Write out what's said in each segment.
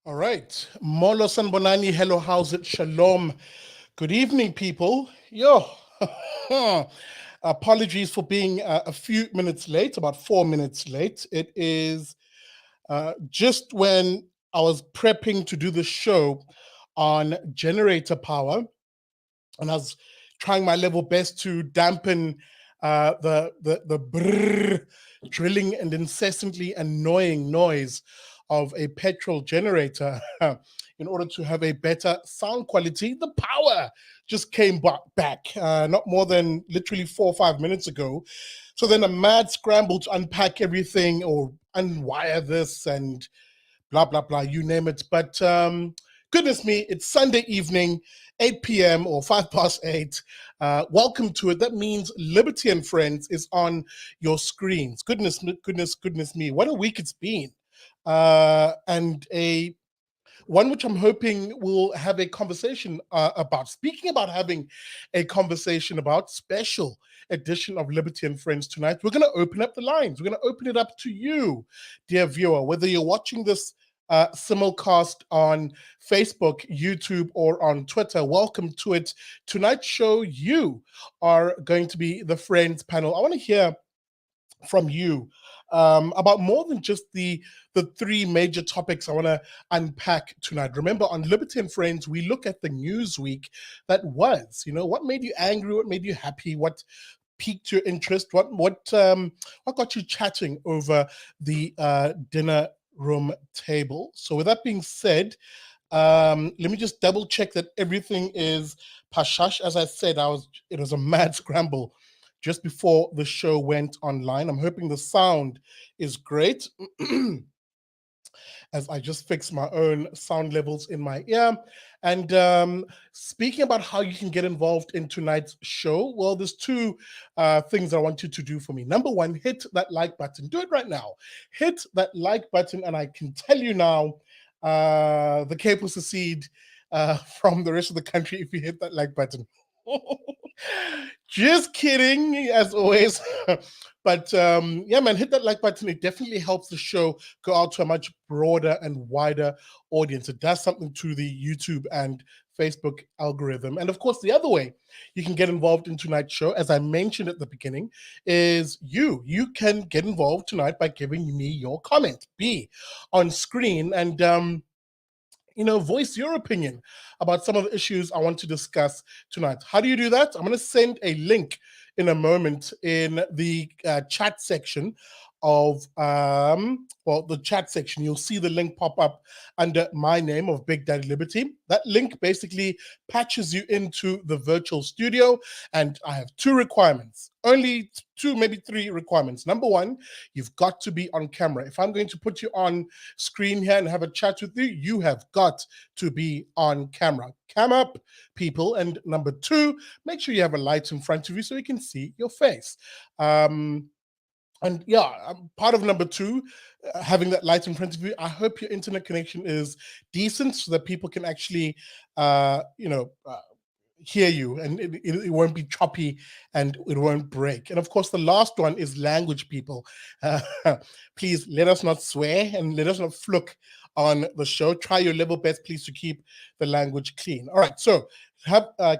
All right. Molo Sanbonani, hello, how's it? Shalom. Good evening, people. Yo. Apologies for being a few minutes late, about 4 minutes late. It is just when I was prepping to do the show on generator power, and I was trying my level best to dampen the brrr, drilling and incessantly annoying noise of a petrol generator in order to have a better sound quality. The power just came back not more than literally 4 or 5 minutes ago. So then a mad scramble to unpack everything or unwire this and blah blah blah, you name it. But goodness me, it's Sunday evening, 8 p.m. or 5 past 8. Welcome to it. That means Liberty and Friends is on your screens. Goodness me, what a week it's been. And a one which I'm hoping we'll have a conversation about. Speaking about having a conversation about, special edition of Liberty and Friends tonight, we're going to open up the lines. We're going to open it up to you, dear viewer, whether you're watching this simulcast on Facebook, YouTube, or on Twitter. Welcome to it. Tonight's show, you are going to be the Friends panel. I want to hear from you about more than just the three major topics I want to unpack tonight. Remember, on Liberty and Friends, we look at the news week that was. You know, what made you angry? What made you happy? What piqued your interest? What got you chatting over the dinner room table? So, with that being said, let me just double check that everything is pashash. As I said, it was a mad scramble just before the show went online. I'm hoping the sound is great as I just fix my own sound levels in my ear. And speaking about how you can get involved in tonight's show, well, there's two things I want you to do for me. Number one, hit that like button. Do it right now. Hit that like button, and I can tell you now, the cape will secede from the rest of the country if you hit that like button. Just kidding, as always. But yeah, man, hit that like button. It definitely helps the show go out to a much broader and wider audience. It does something to the YouTube and Facebook algorithm. And of course, the other way you can get involved in tonight's show, as I mentioned at the beginning, is you can get involved tonight by giving me your comment. Be on screen and voice your opinion about some of the issues I want to discuss tonight. How do you do that? I'm going to send a link in a moment in the chat section of the chat section. You'll see the link pop up under my name of Big Daddy Liberty. That link basically patches you into the virtual studio, and I have two requirements. Only two, maybe three requirements. Number one, you've got to be on camera. If I'm going to put you on screen here and have a chat with you, you have got to be on camera. Cam up, people. And number two, make sure you have a light in front of you so we can see your face. And yeah, part of number two, having that light in front of you, I hope your internet connection is decent so that people can actually, hear you, and it won't be choppy and it won't break. And of course, the last one is language, people. Uh, Please let us not swear and let us not fluke on the show. Try your level best, please, to keep the language clean. All right, so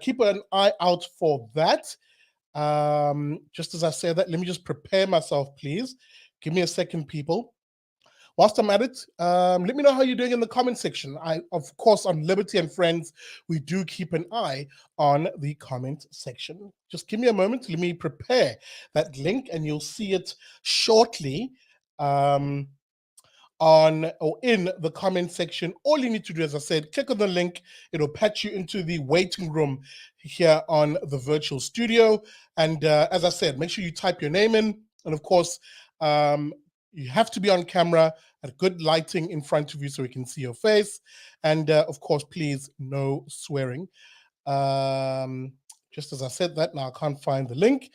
keep an eye out for that. Just as I say that, let me just prepare myself, please. Give me a second, people. Whilst I'm at it, let me know how you're doing in the comment section. Of course, on Liberty and Friends, we do keep an eye on the comment section. Just give me a moment. Let me prepare that link, and you'll see it shortly on or in the comment section. All you need to do, as I said, click on the link. It'll patch you into the waiting room here on the virtual studio. And as I said, make sure you type your name in. And of course, you have to be on camera at good lighting in front of you so we can see your face. And of course, please, no swearing. Just as I said that, now I can't find the link.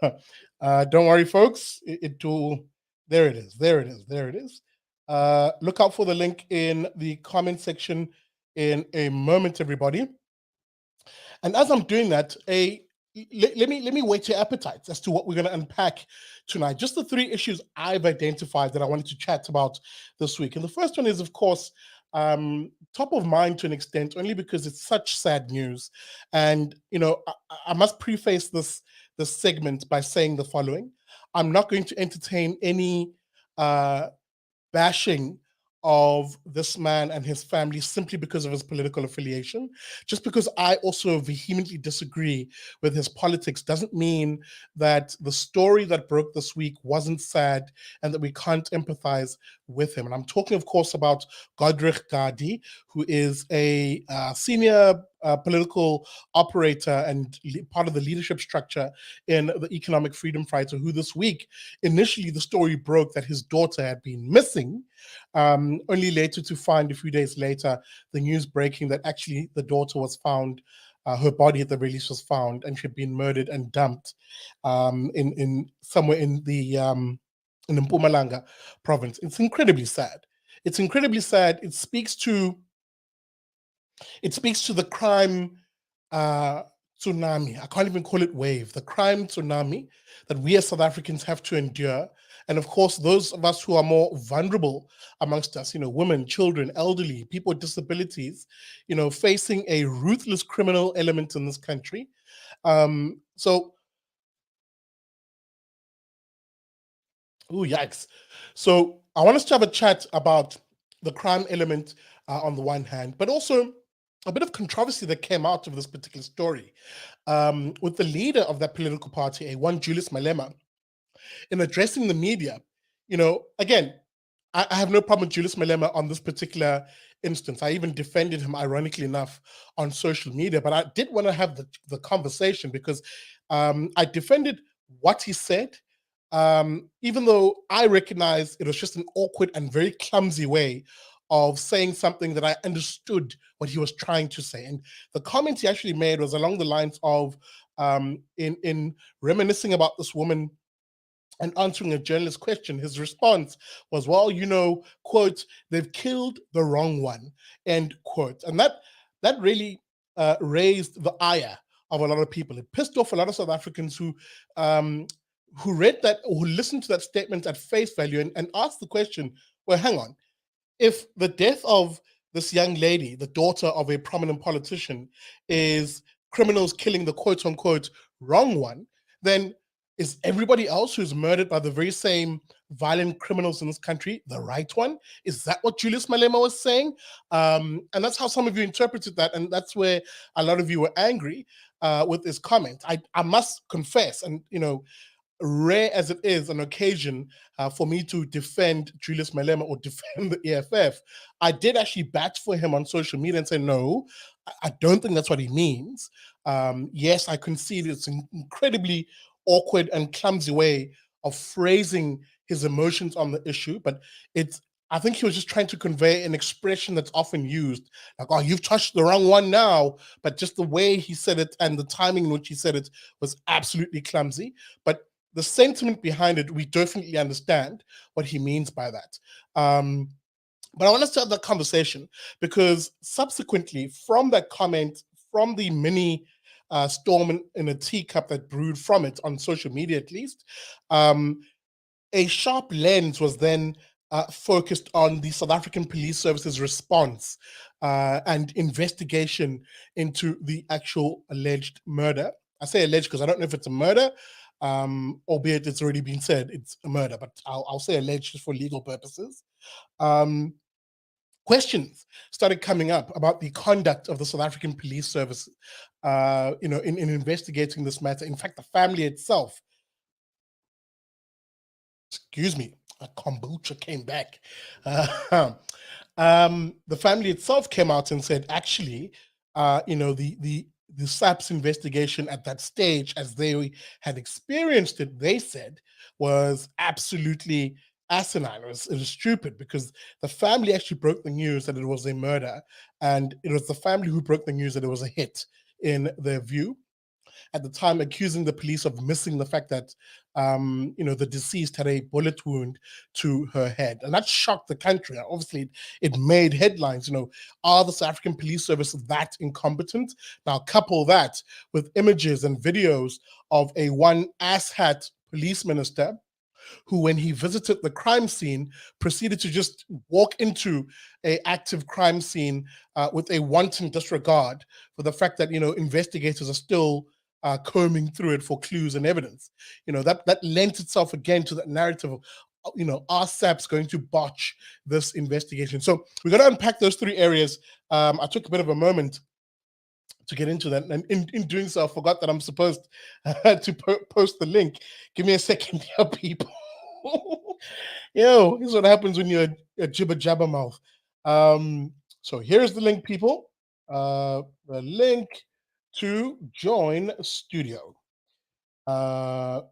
Don't worry, folks. It will. There it is. There it is. There it is. Look out for the link in the comment section in a moment, everybody. And as I'm doing that, let me whet your appetites as to what we're going to unpack tonight. Just the three issues I've identified that I wanted to chat about this week. And the first one is, of course, top of mind to an extent, only because it's such sad news. And I must preface this segment by saying the following: I'm not going to entertain any uh, bashing of this man and his family simply because of his political affiliation. Just because I also vehemently disagree with his politics doesn't mean that the story that broke this week wasn't sad and that we can't empathize with him. And I'm talking, of course, about Hillary Gardee, who is a senior political operator and part of the leadership structure in the Economic Freedom Fighter, who this week, initially the story broke that his daughter had been missing, only later to find a few days later the news breaking that actually the daughter was found, her body at the very least was found, and she'd been murdered and dumped in somewhere in the Mpumalanga province. It's incredibly sad. It's incredibly sad. It speaks to the crime tsunami. I can't even call it wave. The crime tsunami that we as South Africans have to endure. And of course, those of us who are more vulnerable amongst us, women, children, elderly, people with disabilities, facing a ruthless criminal element in this country. So, oh, yikes. So I want us to have a chat about the crime element on the one hand, but also a bit of controversy that came out of this particular story with the leader of that political party, one Julius Malema, in addressing the media. Again, I have no problem with Julius Malema on this particular instance. I even defended him, ironically enough, on social media, but I did want to have the conversation because I defended what he said, even though I recognize it was just an awkward and very clumsy way of saying something that I understood what he was trying to say. And the comment he actually made was along the lines of, in reminiscing about this woman and answering a journalist's question, his response was, well, quote, they've killed the wrong one, end quote. And that really raised the ire of a lot of people. It pissed off a lot of South Africans who read that or who listened to that statement at face value and asked the question, well, hang on, if the death of this young lady, the daughter of a prominent politician, is criminals killing the quote unquote wrong one, then is everybody else who's murdered by the very same violent criminals in this country the right one? Is that what Julius Malema was saying? And that's how some of you interpreted that. And that's where a lot of you were angry with this comment. I must confess, and rare as it is an occasion for me to defend Julius Malema or defend the EFF, I did actually bat for him on social media and say, no, I don't think that's what he means. Yes, I concede it's an incredibly awkward and clumsy way of phrasing his emotions on the issue, but I think he was just trying to convey an expression that's often used, like, oh, you've touched the wrong one now, but just the way he said it and the timing in which he said it was absolutely clumsy. But the sentiment behind it, we definitely understand what he means by that. But I want us to have that conversation because subsequently from that comment, from the mini storm in a teacup that brewed from it on social media at least, a sharp lens was then focused on the South African Police Service's response and investigation into the actual alleged murder. I say alleged because I don't know if it's a murder, albeit it's already been said it's a murder, but I'll say alleged just for legal purposes. Questions started coming up about the conduct of the South African Police Service, in investigating this matter. In fact, the family itself, excuse me, a kombucha came back. The family itself came out and said, actually, the SAPS investigation at that stage, as they had experienced it, they said was absolutely asinine. It was stupid because the family actually broke the news that it was a murder, and it was the family who broke the news that it was a hit in their view. At the time, accusing the police of missing the fact that the deceased had a bullet wound to her head, and that shocked the country. Obviously, it made headlines. Are the South African Police Service that incompetent? Now, couple that with images and videos of a one asshat police minister who, when he visited the crime scene, proceeded to just walk into a active crime scene with a wanton disregard for the fact that investigators are still combing through it for clues and evidence. That lent itself again to that narrative of are SAPS going to botch this investigation? So we're going to unpack those three areas. I took a bit of a moment to get into that, and in doing so, I forgot that I'm supposed to post the link. Give me a second here, people. This is what happens when you're a jibber jabber mouth. So here's the link, people. The link to join studio. Right.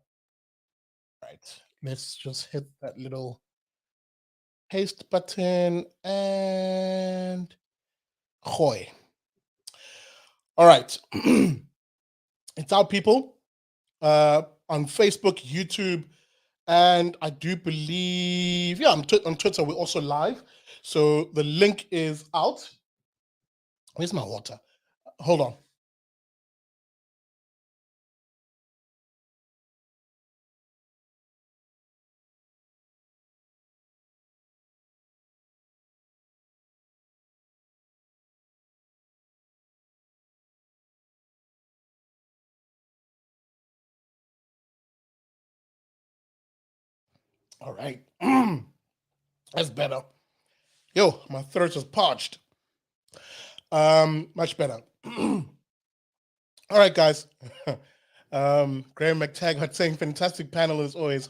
Let's just hit that little paste button and hoy. All right. It's out, people, on Facebook, YouTube, and I do believe, on Twitter, we're also live. So the link is out. Where's my water? Hold on. All right. That's better. Yo, my throat is parched. Much better. All right, guys. Graham McTaggart saying fantastic panel as always.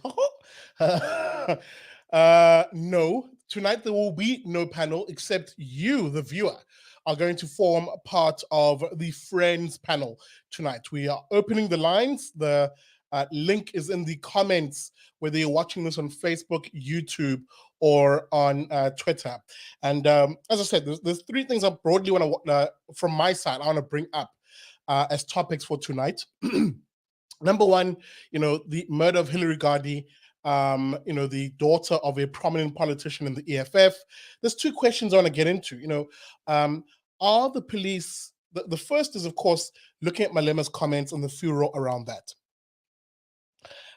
No, tonight there will be no panel except you, the viewer, are going to form part of the Friends panel tonight. We are opening the lines. The link is in the comments, whether you're watching this on Facebook, YouTube, or on Twitter. And as I said, there's three things I broadly want to, from my side, I want to bring up as topics for tonight. Number one, the murder of Hillary Gardee, the daughter of a prominent politician in the EFF. There's two questions I want to get into. Are the police, the first is, of course, looking at Malema's comments and the furor around that.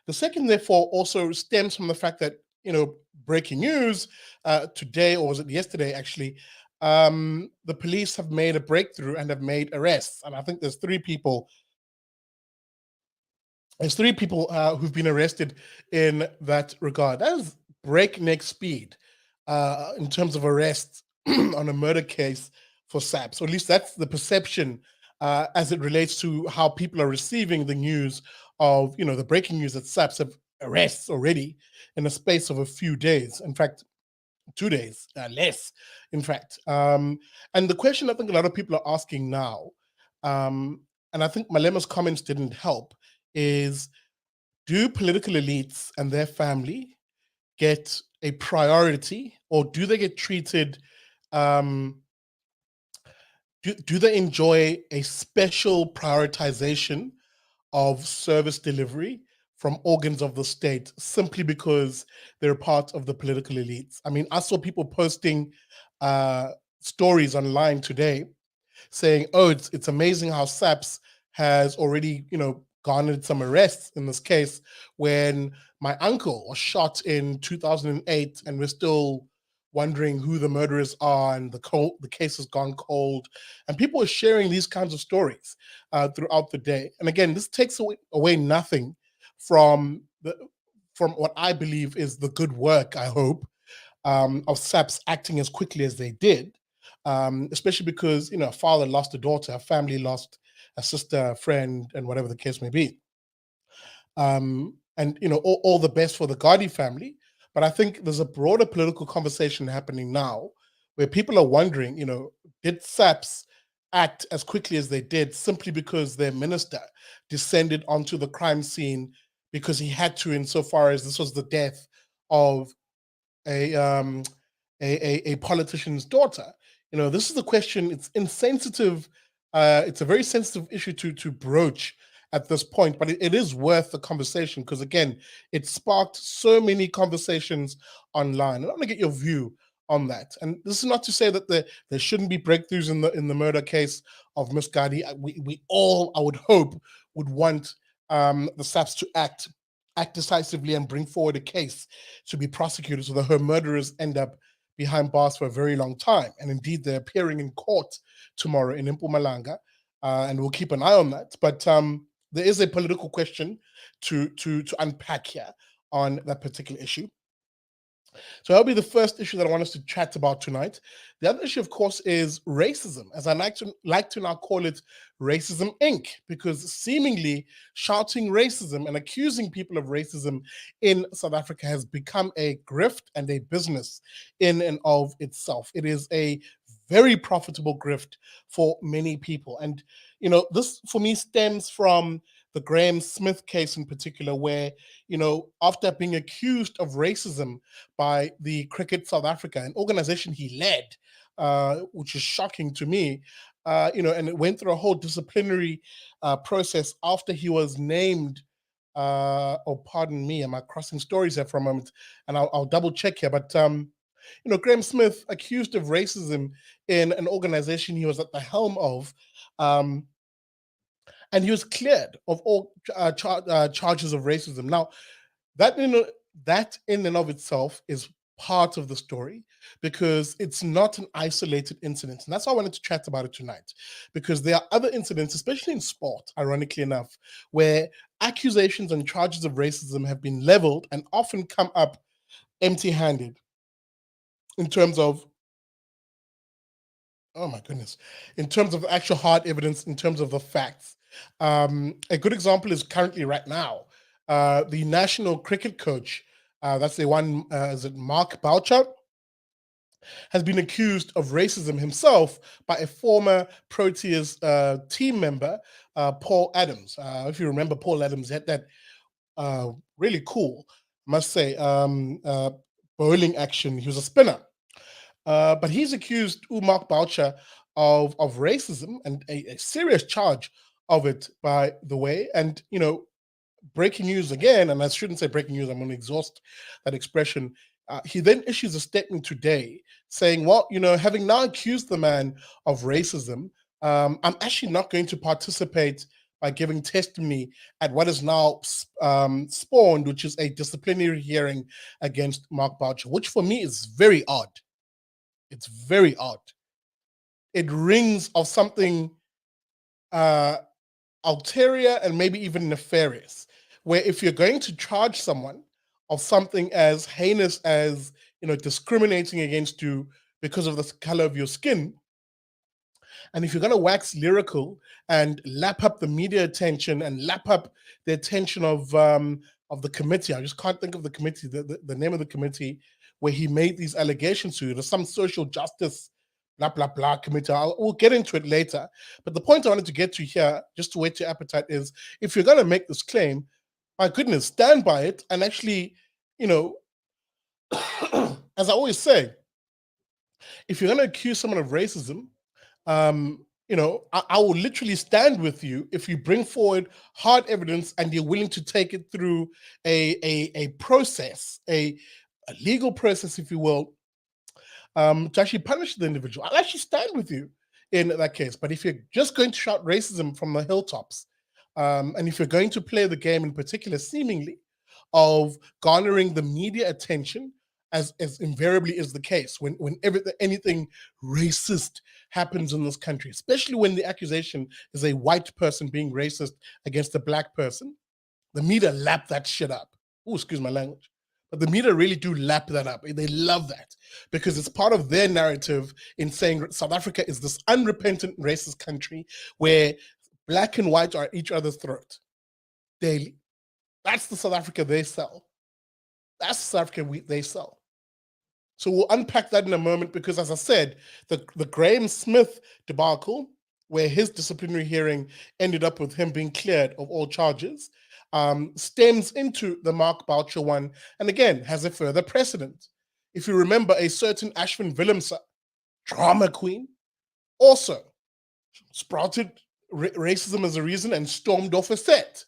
The second, therefore, also stems from the fact that, breaking news today, or was it yesterday, actually, the police have made a breakthrough and have made arrests. And I think there's three people who've been arrested in that regard. That is breakneck speed in terms of arrests on a murder case for SAPS. Or at least that's the perception as it relates to how people are receiving the news of, the breaking news that SAPS have arrests already in a space of a few days. In fact, 2 days, less, in fact. And the question I think a lot of people are asking now, and I think Malema's comments didn't help, is do political elites and their family get a priority, or do they get treated, do they enjoy a special prioritization of service delivery from organs of the state simply because they're part of the political elites? I mean, I saw people posting stories online today saying, "Oh, it's amazing how SAPS has already, garnered some arrests in this case when my uncle was shot in 2008, and we're still wondering who the murderers are, and the case has gone cold." And people are sharing these kinds of stories throughout the day. And again, this takes away nothing from what I believe is the good work, I hope, of SAPS acting as quickly as they did, especially because, a father lost a daughter, a family lost a sister, a friend, and whatever the case may be. And, all the best for the Gardee family. But I think there's a broader political conversation happening now where people are wondering, did SAPS act as quickly as they did simply because their minister descended onto the crime scene because he had to, insofar as this was the death of a politician's daughter? This is the question. It's insensitive. It's a very sensitive issue to broach at this point, but it is worth the conversation because, again, it sparked so many conversations online. And I want to get your view on that. And this is not to say that there shouldn't be breakthroughs in the murder case of Miss Gardee. We all, I would hope, would want the SAPS to act act decisively and bring forward a case to be prosecuted so that her murderers end up behind bars for a very long time. And indeed, they're appearing in court tomorrow in Mpumalanga, and we'll keep an eye on that. But there is a political question to unpack here on that particular issue. So that'll be the first issue that I want us to chat about tonight. The other issue, of course, is racism, as I like to now call it, Racism Inc., because seemingly shouting racism and accusing people of racism in South Africa has become a grift and a business in and of itself. It is a very profitable grift for many people. And, this for me stems from the Graham Smith case in particular, where, after being accused of racism by the Cricket South Africa, an organization he led, which is shocking to me, and it went through a whole disciplinary process after he was named. Oh, pardon me, am I crossing stories here for a moment? And I'll double check here. But, Graham Smith accused of racism in an organization he was at the helm of. And he was cleared of all charges of racism. Now, that in and of itself is part of the story, because it's not an isolated incident. And that's why I wanted to chat about it tonight, because there are other incidents, especially in sport, ironically enough, where accusations and charges of racism have been leveled and often come up empty-handed in terms of, oh my goodness, in terms of actual hard evidence, in terms of the facts. A good example is currently right now, the national cricket coach, that's the one, is it Mark Boucher, has been accused of racism himself by a former Proteas team member, Paul Adams. If you remember Paul Adams, he had that really cool, must say, bowling action. He was a spinner. But he's accused Mark Boucher of racism, and a serious charge of it, by the way. And, breaking news again, and I shouldn't say breaking news, I'm going to exhaust that expression. He then issues a statement today saying, well, having now accused the man of racism, I'm actually not going to participate by giving testimony at what is now spawned, which is a disciplinary hearing against Mark Boucher, which for me is very odd. It's very odd. It rings of something ulterior and maybe even nefarious, where if you're going to charge someone of something as heinous as, discriminating against you because of the color of your skin, and if you're going to wax lyrical and lap up the media attention and lap up the attention of the committee, I just can't think of the committee, the name of the committee where he made these allegations to you. There's some social justice, blah, blah, blah committee. We'll get into it later. But the point I wanted to get to here, just to whet your appetite, is if you're going to make this claim, my goodness, stand by it. And actually, as I always say, if you're going to accuse someone of racism, I will literally stand with you if you bring forward hard evidence and you're willing to take it through a process, a legal process, if you will, to actually punish the individual. I'll actually stand with you in that case. But if you're just going to shout racism from the hilltops, and if you're going to play the game in particular, seemingly, of garnering the media attention, as invariably is the case when anything racist happens in this country, especially when the accusation is a white person being racist against a black person, the media lap that shit up. Oh, excuse my language. But the media really do lap that up. They love that because it's part of their narrative in saying South Africa is this unrepentant racist country where black and white are at each other's throat daily. That's the South Africa they sell. That's the South Africa they sell. So we'll unpack that in a moment because, as I said, the Graham Smith debacle, where his disciplinary hearing ended up with him being cleared of all charges, stems into the Mark Boucher one, and again, has a further precedent. If you remember, a certain Ashwin Willemse, drama queen, also sprouted racism as a reason and stormed off a set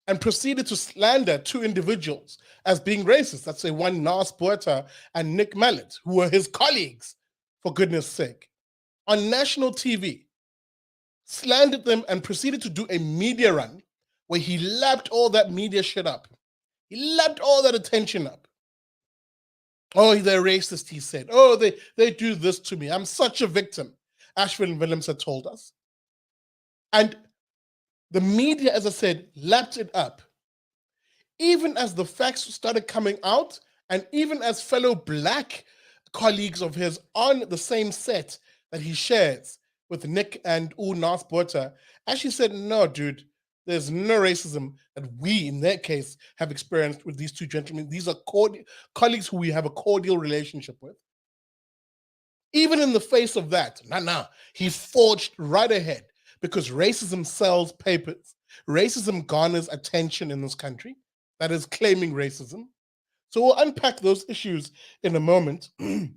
and proceeded to slander two individuals as being racist. That's a one Nas Botha and Nick Mallet, who were his colleagues, for goodness sake, on national TV, slandered them and proceeded to do a media run where he lapped all that media shit up He lapped all that attention up. Oh, they're racist, he said. Oh, they do this to me. I'm such a victim, Ashwin Willemse told us. And the media, as I said, lapped it up. Even as the facts started coming out, and even as fellow black colleagues of his on the same set that he shares with Nick and Nas Bota actually said, no, dude, there's no racism that we, in their case, have experienced with these two gentlemen. These are colleagues who we have a cordial relationship with. Even in the face of that, he forged right ahead because racism sells papers. Racism garners attention in this country that is claiming racism. So we'll unpack those issues in a moment. And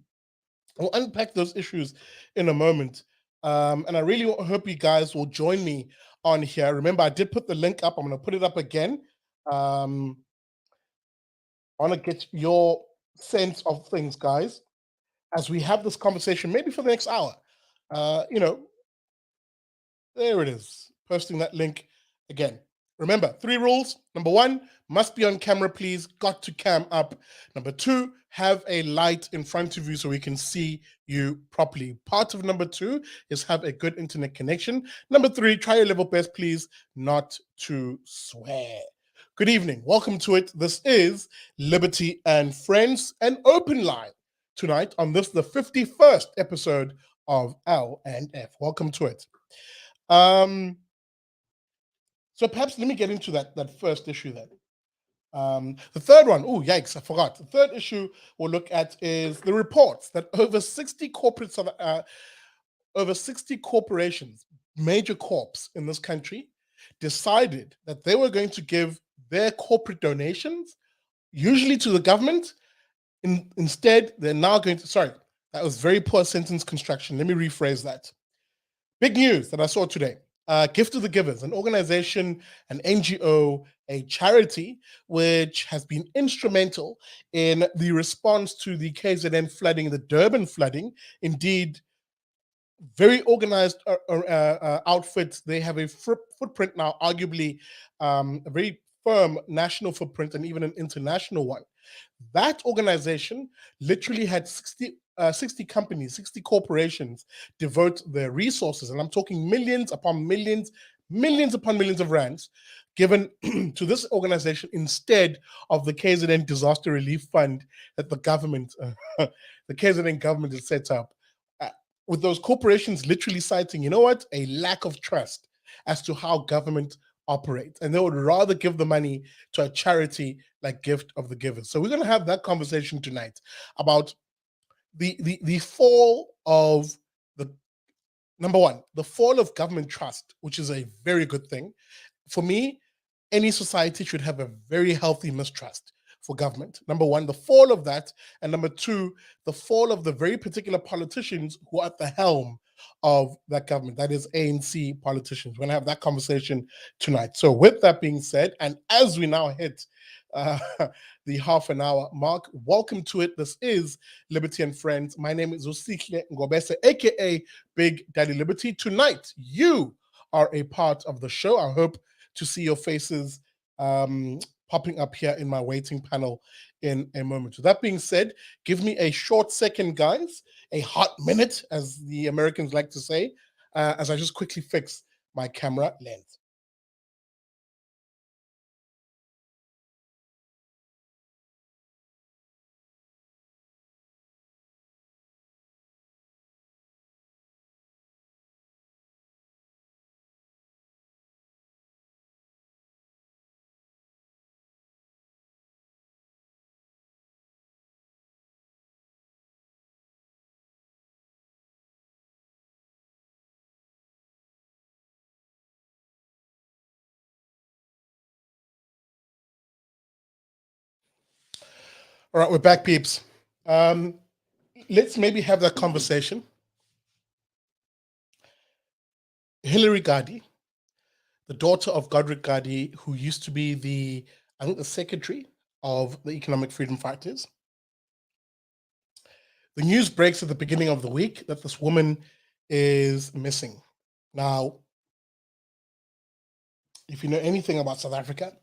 I really hope you guys will join me on here. Remember, I did put the link up. I'm going to put it up again. I want to get your sense of things, guys, as we have this conversation, maybe for the next hour. There it is. Posting that link again. Remember, 3 rules. Number 1, must be on camera, please. Got to cam up. Number 2, have a light in front of you so we can see you properly. Part of number 2 is have a good internet connection. Number 3, try your level best, please, not to swear. Good evening. Welcome to it. This is Liberty and Friends, an open line tonight on this, the 51st episode of L&F. Welcome to it. So perhaps let me get into that first issue then. The third one, oh yikes, I forgot. The third issue we'll look at is the reports that over 60 corporations, major corps in this country, decided that they were going to give their corporate donations, usually to the government. Instead, they're now going to, sorry, that was very poor sentence construction. Let me rephrase that. Big news that I saw today. Gift of the Givers, an organization, an NGO, a charity, which has been instrumental in the response to the KZN flooding, the Durban flooding. Indeed, very organized outfits. They have a footprint now, arguably a very firm national footprint and even an international one. That organization literally had 60 companies, 60 corporations devote their resources, and I'm talking millions upon millions, millions upon millions of rands, given to this organization instead of the KZN Disaster Relief Fund that the government, the KZN government has set up. With those corporations literally citing, a lack of trust as to how government operates, and they would rather give the money to a charity like Gift of the Givers. So we're going to have that conversation tonight about the fall of number 1, the fall of government trust, which is a very good thing. For me, any society should have a very healthy mistrust for government. Number 1, the fall of that, and number 2, the fall of the very particular politicians who are at the helm of that government. That is ANC politicians. We're going to have that conversation tonight. So with that being said, and as we now hit the half an hour mark, welcome to it. This is Liberty and Friends. My name is Usikhle Ngobese, aka Big Daddy Liberty. Tonight, you are a part of the show. I hope to see your faces popping up here in my waiting panel in a moment. With that being said, give me a short second, guys, a hot minute, as the Americans like to say, as I just quickly fix my camera lens. All right, we're back, peeps. Let's maybe have that conversation. Hillary Gardee, the daughter of Godric Gardee, who used to be the secretary of the Economic Freedom Fighters. The news breaks at the beginning of the week that this woman is missing. Now, if you know anything about South Africa,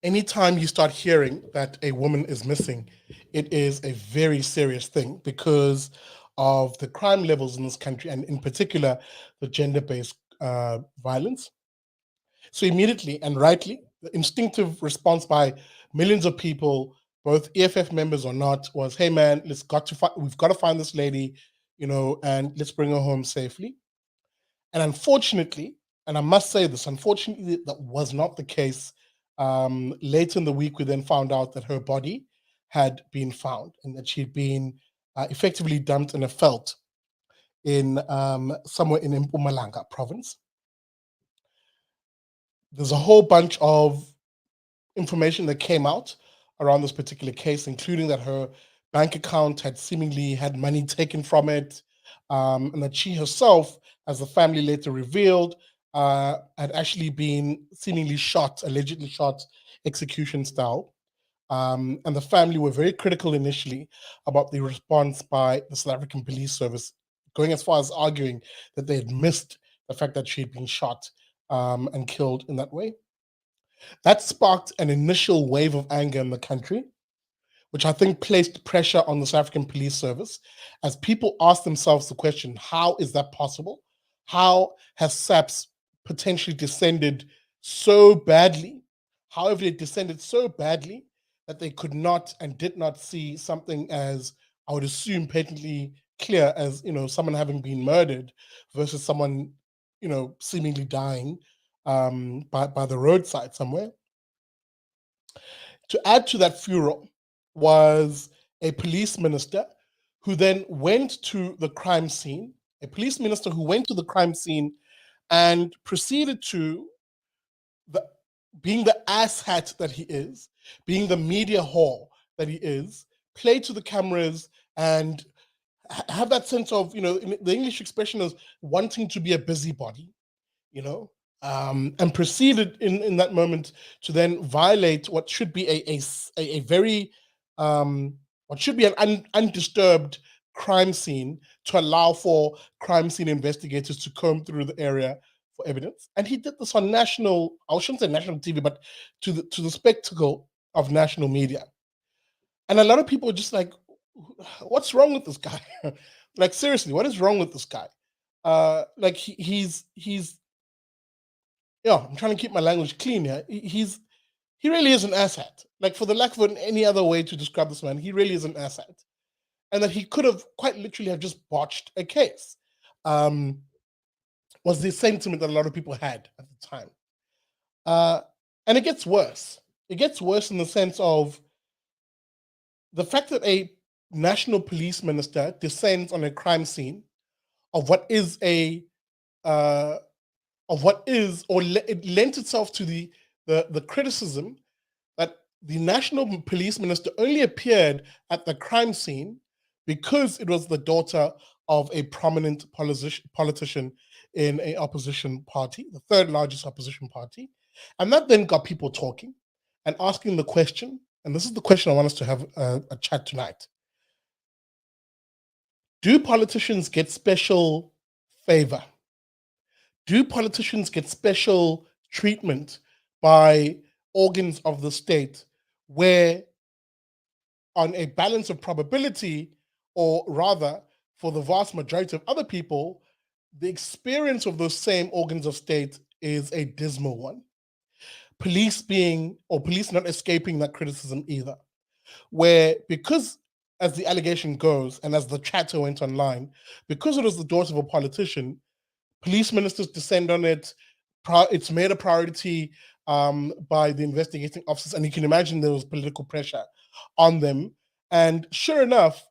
Anytime you start hearing that a woman is missing, it is a very serious thing because of the crime levels in this country, and in particular, the gender-based violence. So immediately and rightly, the instinctive response by millions of people, both EFF members or not, was, "Hey man, we've got to find this lady, and let's bring her home safely." And unfortunately, and I must say this, unfortunately, that was not the case. Later in the week, we then found out that her body had been found and that she'd been effectively dumped in a felt in somewhere in Mpumalanga province. There's a whole bunch of information that came out around this particular case, including that her bank account had seemingly had money taken from it, and that she herself, as the family later revealed, had actually been seemingly shot, allegedly shot, execution style. And the family were very critical initially about the response by the South African Police Service, going as far as arguing that they had missed the fact that she had been shot and killed in that way. That sparked an initial wave of anger in the country, which I think placed pressure on the South African Police Service as people asked themselves the question, how is that possible? How has SAPS potentially descended so badly? However, it descended so badly that they could not and did not see something as, I would assume, patently clear as, someone having been murdered versus someone, seemingly dying by the roadside somewhere. To add to that furor was a police minister who then went to the crime scene, a police minister who went to the crime scene and proceeded to, the, being the asshat that he is, being the media whore that he is, play to the cameras and have that sense of, the English expression is wanting to be a busybody, and proceeded in that moment to then violate what should be a very what should be an undisturbed crime scene to allow for crime scene investigators to comb through the area for evidence. And he did this on national, I shouldn't say national TV, but to the spectacle of national media. And a lot of people are just like, what's wrong with this guy? Like, seriously, what is wrong with this guy? Like he's yeah, I'm trying to keep my language clean here. He really is an asset. Like, for the lack of any other way to describe this man, he really is an asset, and that he could have quite literally have just botched a case. Um, was the sentiment that a lot of people had at the time, uh, and it gets worse. It gets worse in the sense of the fact that a national police minister descends on a crime scene of what is a uh, it lent itself to the criticism that the national police minister only appeared at the crime scene because it was the daughter of a prominent politician in a opposition party, the third largest opposition party. And that then got people talking and asking the question, and this is the question I want us to have a chat tonight. Do politicians get special favor? Do politicians get special treatment by organs of the state where, on a balance of probability, or rather, for the vast majority of other people, the experience of those same organs of state is a dismal one? Police not escaping that criticism either, where, because, as the allegation goes, and as the chatter went online, because it was the daughter of a politician, police ministers descend on it. It's made a priority by the investigating officers, and you can imagine there was political pressure on them. And sure enough,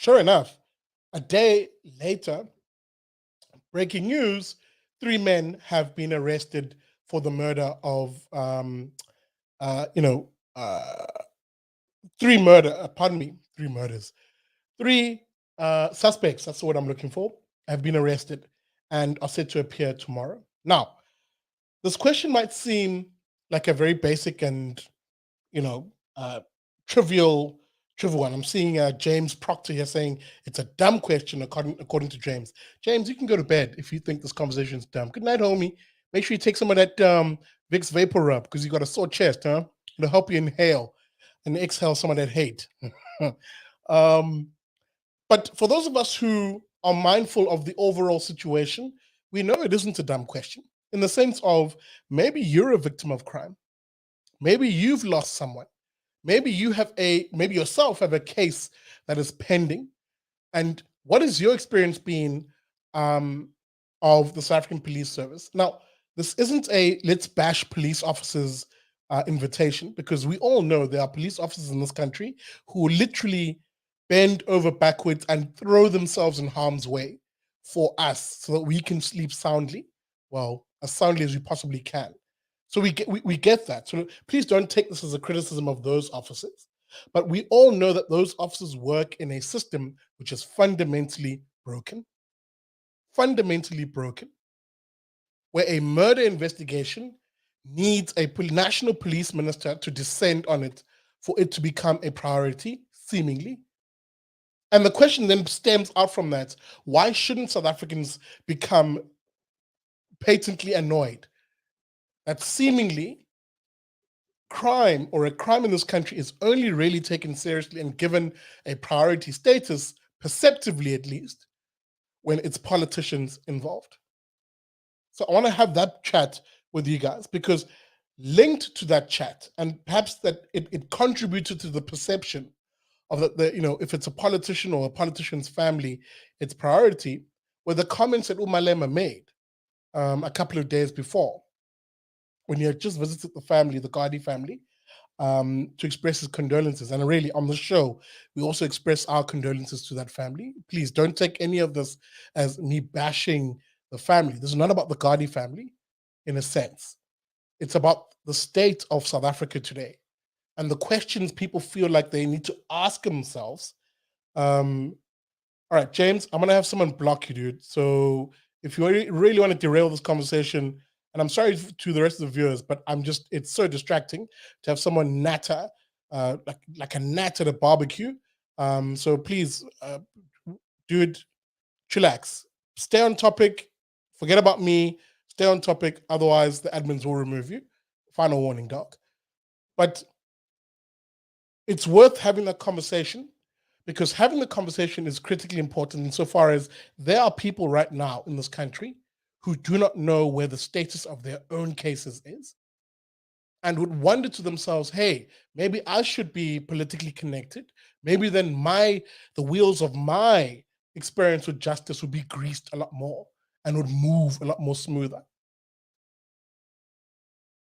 a day later, breaking news: 3 men have been arrested for the murder of, uh, you know, uh, three murders, three suspects. That's the word I'm looking for. Have been arrested and are set to appear tomorrow. Now, this question might seem like a very basic and, you know uh, trivial one. I'm seeing James Proctor here saying it's a dumb question according to James. James, you can go to bed if you think this conversation is dumb. Good night, homie. Make sure you take some of that Vicks Vapor Rub, because you got a sore chest, huh? It'll help you inhale and exhale some of that hate. um, but for those of us who are mindful of the overall situation, we know it isn't a dumb question in the sense of maybe you're a victim of crime. Maybe you've lost someone. Maybe maybe yourself have a case that is pending. And what has your experience been um, of the South African Police Service? Now, this isn't a let's bash police officers invitation, because we all know there are police officers in this country who literally bend over backwards and throw themselves in harm's way for us so that we can sleep soundly, well, as soundly as we possibly can. So we get that. So please don't take this as a criticism of those officers. But we all know that those officers work in a system which is fundamentally broken, where a murder investigation needs a national police minister to descend on it for it to become a priority, seemingly. And the question then stems out from that: why shouldn't South Africans become patently annoyed that seemingly crime or a crime in this country is only really taken seriously and given a priority status, perceptively at least, when it's politicians involved? So I want to have that chat with you guys, because linked to that chat, and perhaps that it contributed to the perception of that, if it's a politician or a politician's family, its priority, were the comments that Malema made a couple of days before, when he had just visited the family, the Gardee family, to express his condolences. And really, on the show, we also express our condolences to that family. Please don't take any of this as me bashing the family. This is not about the Gardee family, in a sense. It's about the state of South Africa today and the questions people feel like they need to ask themselves. All right, James, I'm gonna have someone block you, dude. So if you really want to derail this conversation, and I'm sorry to the rest of the viewers, but it's so distracting to have someone natter, like a gnat at a barbecue. So please, dude, chillax. Stay on topic. Forget about me. Stay on topic. Otherwise, the admins will remove you. Final warning, dog. But it's worth having that conversation, because having the conversation is critically important insofar as there are people right now in this country who do not know where the status of their own cases is and would wonder to themselves, hey, maybe I should be politically connected. Maybe then the wheels of my experience with justice would be greased a lot more and would move a lot more smoother.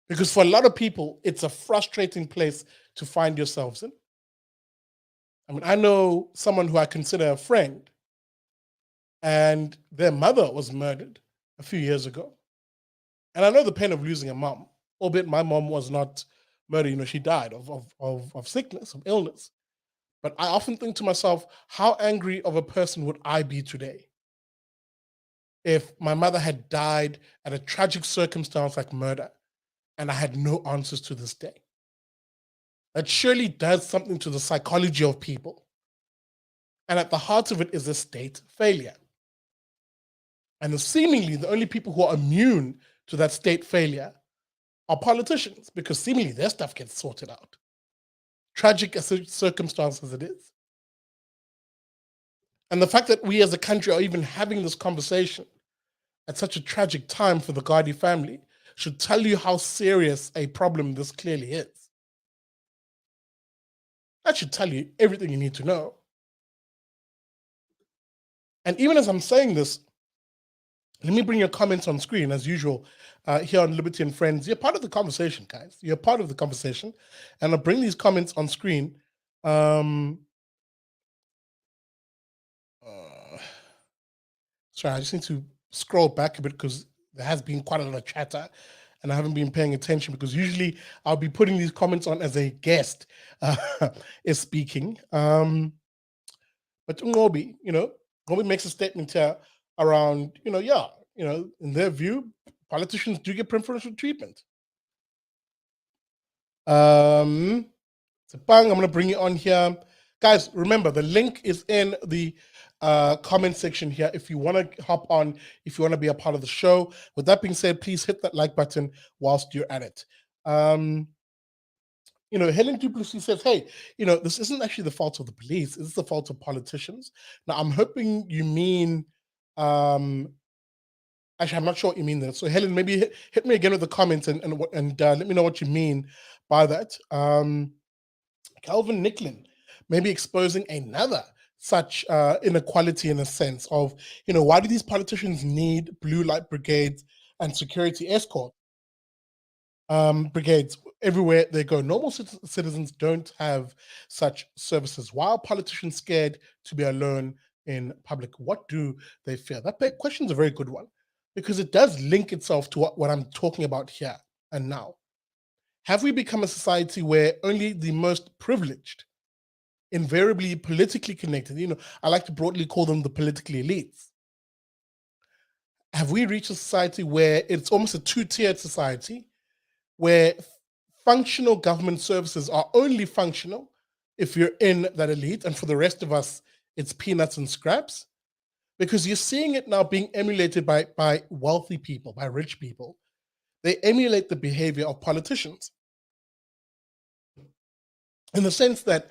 Because for a lot of people, it's a frustrating place to find yourselves in. I mean, I know someone who I consider a friend, and their mother was murdered a few years ago. And I know the pain of losing a mom, albeit my mom was not murdered. She died of sickness, of illness. But I often think to myself, how angry of a person would I be today if my mother had died at a tragic circumstance like murder and I had no answers to this day? That surely does something to the psychology of people. And at the heart of it is a state failure. And seemingly the only people who are immune to that state failure are politicians, because seemingly their stuff gets sorted out. Tragic as a circumstance as it is. And the fact that we as a country are even having this conversation at such a tragic time for the Gardee family should tell you how serious a problem this clearly is. That should tell you everything you need to know. And even as I'm saying this, let me bring your comments on screen as usual here on Liberty and Friends. You're part of the conversation, guys. You're part of the conversation. And I'll bring these comments on screen. Sorry, I just need to scroll back a bit because there has been quite a lot of chatter and I haven't been paying attention, because usually I'll be putting these comments on as a guest is speaking. But Ngobi, Ngobi makes a statement here around, in their view, politicians do get preferential treatment. Sepang, I'm going to bring you on here. Guys, remember, the link is in the comment section here if you want to hop on, if you want to be a part of the show. With that being said, please hit that like button whilst you're at it. Helen Duplessis says, hey, this isn't actually the fault of the police, it's the fault of politicians. Now, I'm hoping you mean, actually, I'm not sure what you mean there. So, Helen, maybe hit me again with the comments and let me know what you mean by that. Calvin Nicklin, maybe exposing another such inequality in a sense of, why do these politicians need blue light brigades and security escort brigades everywhere they go? Normal citizens don't have such services. Why are politicians scared to be alone in public? What do they fear? That question is a very good one because it does link itself to what I'm talking about here and now. Have we become a society where only the most privileged, invariably politically connected, I like to broadly call them the political elites, have we reached a society where it's almost a two-tiered society where functional government services are only functional if you're in that elite, and for the rest of us, it's peanuts and scraps? Because you're seeing it now being emulated by wealthy people, by rich people. They emulate the behavior of politicians in the sense that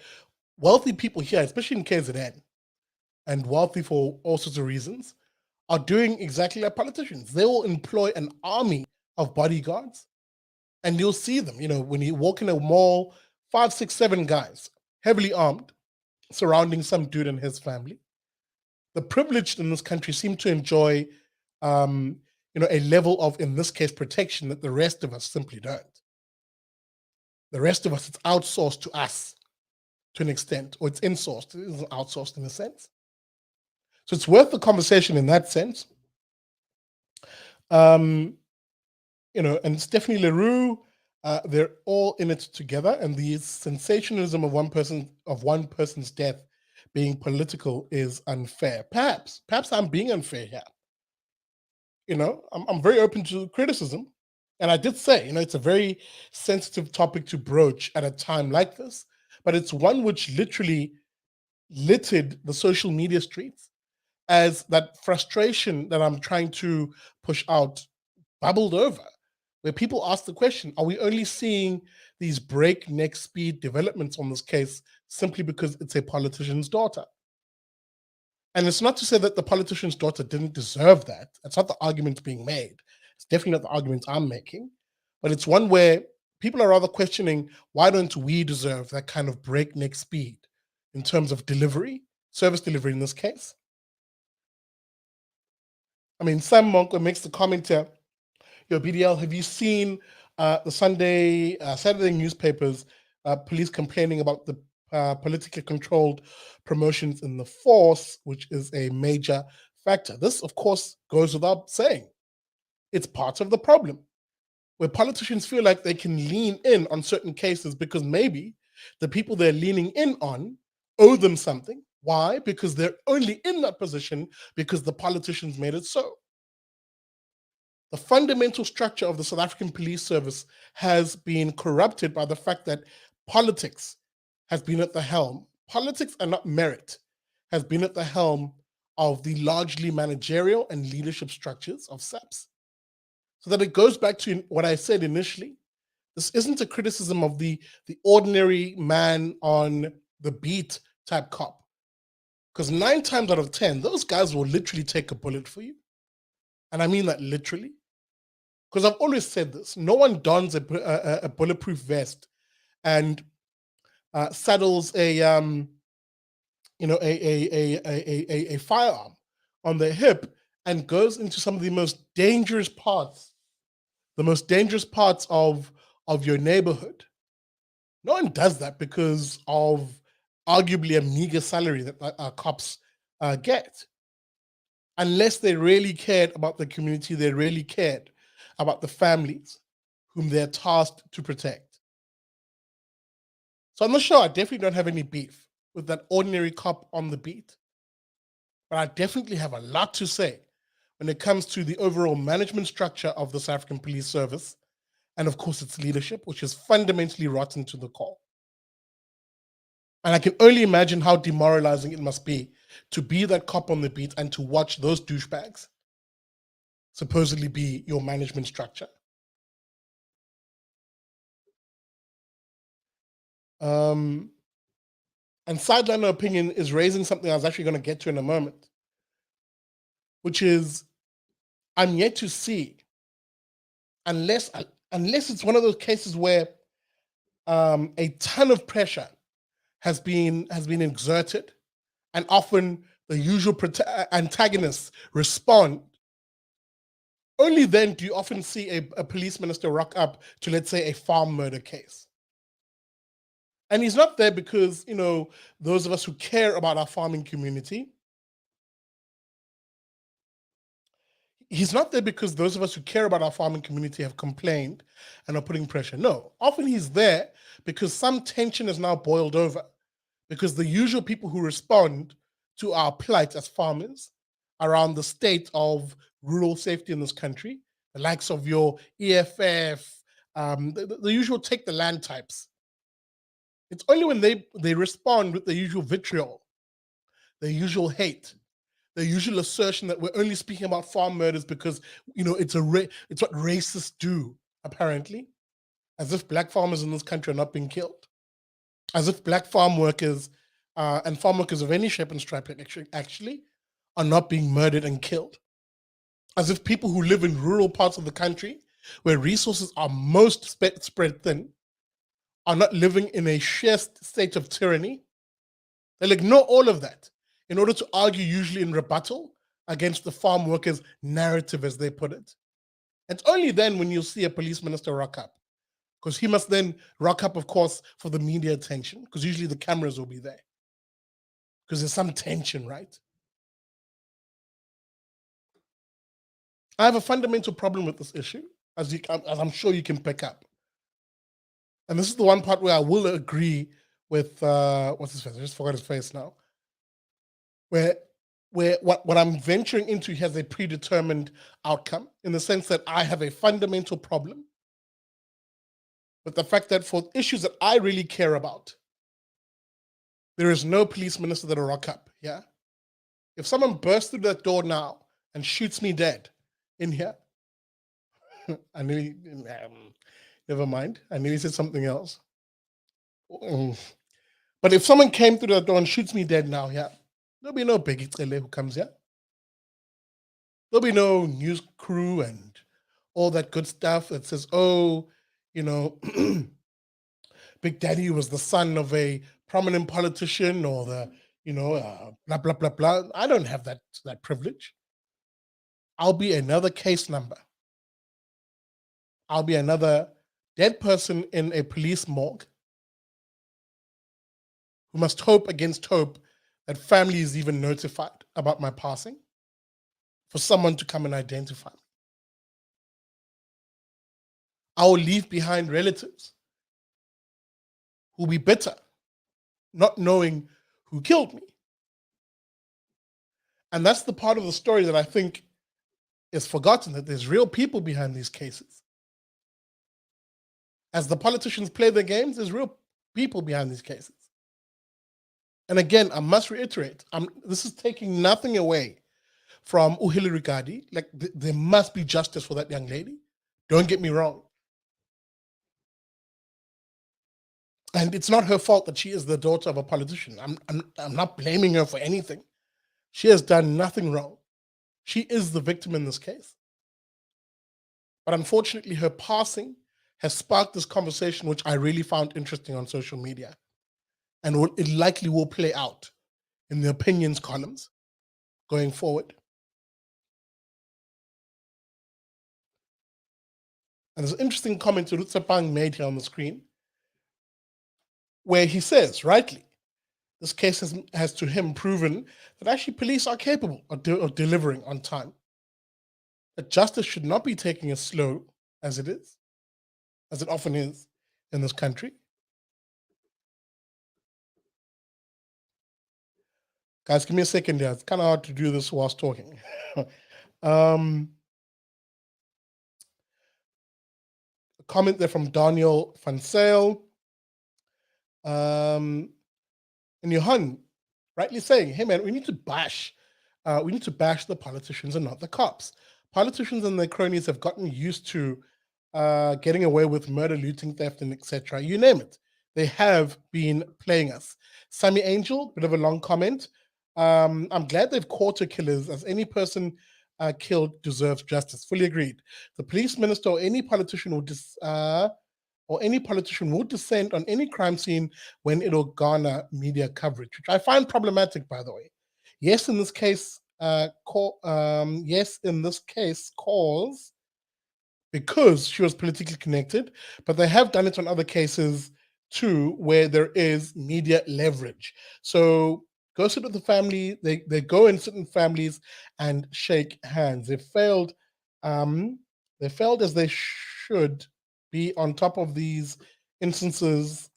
wealthy people here, especially in KZN, and wealthy for all sorts of reasons, are doing exactly like politicians. They will employ an army of bodyguards, and you'll see them, when you walk in a mall, 5, 6, 7 guys, heavily armed, surrounding some dude and his family. The privileged in this country seem to enjoy, a level of, in this case, protection that the rest of us simply don't. The rest of us, it's outsourced to us to an extent, or it's insourced. It isn't outsourced in a sense. So it's worth the conversation in that sense. And Stephanie Leroux, they're all in it together, and the sensationalism of one person's death being political is unfair. Perhaps I'm being unfair here. I'm very open to criticism, and I did say, it's a very sensitive topic to broach at a time like this, but it's one which literally littered the social media streets as that frustration that I'm trying to push out bubbled over, where people ask the question, are we only seeing these breakneck speed developments on this case simply because it's a politician's daughter? And it's not to say that the politician's daughter didn't deserve that. That's not the argument being made. It's definitely not the argument I'm making. But it's one where people are rather questioning, why don't we deserve that kind of breakneck speed in terms of delivery, service delivery in this case? I mean, Sam Monk makes the comment here, BDL, have you seen the Saturday newspapers, police complaining about the politically controlled promotions in the force, which is a major factor? This, of course, goes without saying. It's part of the problem, where politicians feel like they can lean in on certain cases because maybe the people they're leaning in on owe them something. Why? Because they're only in that position because the politicians made it so. The fundamental structure of the South African Police Service has been corrupted by the fact that politics has been at the helm. Politics and not merit has been at the helm of the largely managerial and leadership structures of SAPS. So that it goes back to what I said initially. This isn't a criticism of the ordinary man on the beat type cop. Because 9 times out of 10, those guys will literally take a bullet for you. And I mean that literally. Because I've always said this, no one dons a bulletproof vest and saddles a firearm on their hip and goes into some of the most dangerous parts of your neighborhood. No one does that because of arguably a meager salary that our cops get. Unless they really cared about the community, they really cared about the families whom they're tasked to protect. So on the show, I definitely don't have any beef with that ordinary cop on the beat. But I definitely have a lot to say when it comes to the overall management structure of the South African Police Service, and of course its leadership, which is fundamentally rotten to the core. And I can only imagine how demoralizing it must be to be that cop on the beat and to watch those douchebags supposedly be your management structure. And sideline opinion is raising something I was actually going to get to in a moment, which is I'm yet to see, unless it's one of those cases where a ton of pressure has been exerted, and often the usual antagonists respond. Only then do you often see a police minister rock up to, let's say, a farm murder case. And he's not there because, those of us who care about our farming community, he's not there because those of us who care about our farming community have complained and are putting pressure. No, often he's there because some tension is now boiled over, because the usual people who respond to our plight as farmers around the state of rural safety in this country, the likes of your EFF, the usual take the land types. It's only when they respond with the usual vitriol, the usual hate, the usual assertion that we're only speaking about farm murders because it's what racists do, apparently, as if black farmers in this country are not being killed, as if black farm workers and farm workers of any shape and stripe actually are not being murdered and killed, as if people who live in rural parts of the country where resources are most spread thin are not living in a sheer state of tyranny. They'll ignore all of that in order to argue, usually in rebuttal, against the farm workers' narrative, as they put it. It's only then when you'll see a police minister rock up, because he must then rock up, of course, for the media attention, because usually the cameras will be there, because there's some tension, right? I have a fundamental problem with this issue, as I'm sure you can pick up. And this is the one part where I will agree with what's his face? I just forgot his face now. Where what I'm venturing into has a predetermined outcome, in the sense that I have a fundamental problem with the fact that for issues that I really care about, there is no police minister that'll rock up. Yeah. If someone bursts through that door now and shoots me dead in here, I nearly never mind. I nearly said something else. But if someone came through that door and shoots me dead now, yeah, there'll be no Biggie Tsele who comes here. There'll be no news crew and all that good stuff that says, oh, Big Daddy was the son of a prominent politician, or the, blah, blah, blah, blah. I don't have that privilege. I'll be another case number. I'll be another dead person in a police morgue who must hope against hope that family is even notified about my passing for someone to come and identify me. I will leave behind relatives who will be bitter, not knowing who killed me. And that's the part of the story that I think is forgotten, that there's real people behind these cases. As the politicians play their games, there's real people behind these cases. And again, I must reiterate, this is taking nothing away from Hillary Gardee. Like, there must be justice for that young lady. Don't get me wrong. And it's not her fault that she is the daughter of a politician. I'm not blaming her for anything. She has done nothing wrong. She is the victim in this case. But unfortunately, her passing has sparked this conversation, which I really found interesting on social media. And it likely will play out in the opinions columns going forward. And there's an interesting comment that Rutsapang made here on the screen, where he says, rightly, this case has to him proven that actually police are capable of delivering on time. That justice should not be taking as slow as it often is in this country. Guys, give me a second there. It's kind of hard to do this whilst talking. A comment there from Daniel van Sale. And Johan, rightly saying, hey man, we need to bash the politicians and not the cops. Politicians and their cronies have gotten used to getting away with murder, looting, theft, and etc. You name it. They have been playing us. Sammy Angel, bit of a long comment. I'm glad they've caught her killers, as any person killed deserves justice. Fully agreed. The police minister or any politician would descend on any crime scene when it'll garner media coverage, which I find problematic, by the way. Yes, in this case, calls because she was politically connected, but they have done it on other cases too, where there is media leverage. So go sit with the family. They go and sit in families and shake hands. Um, they failed as they should be on top of these instances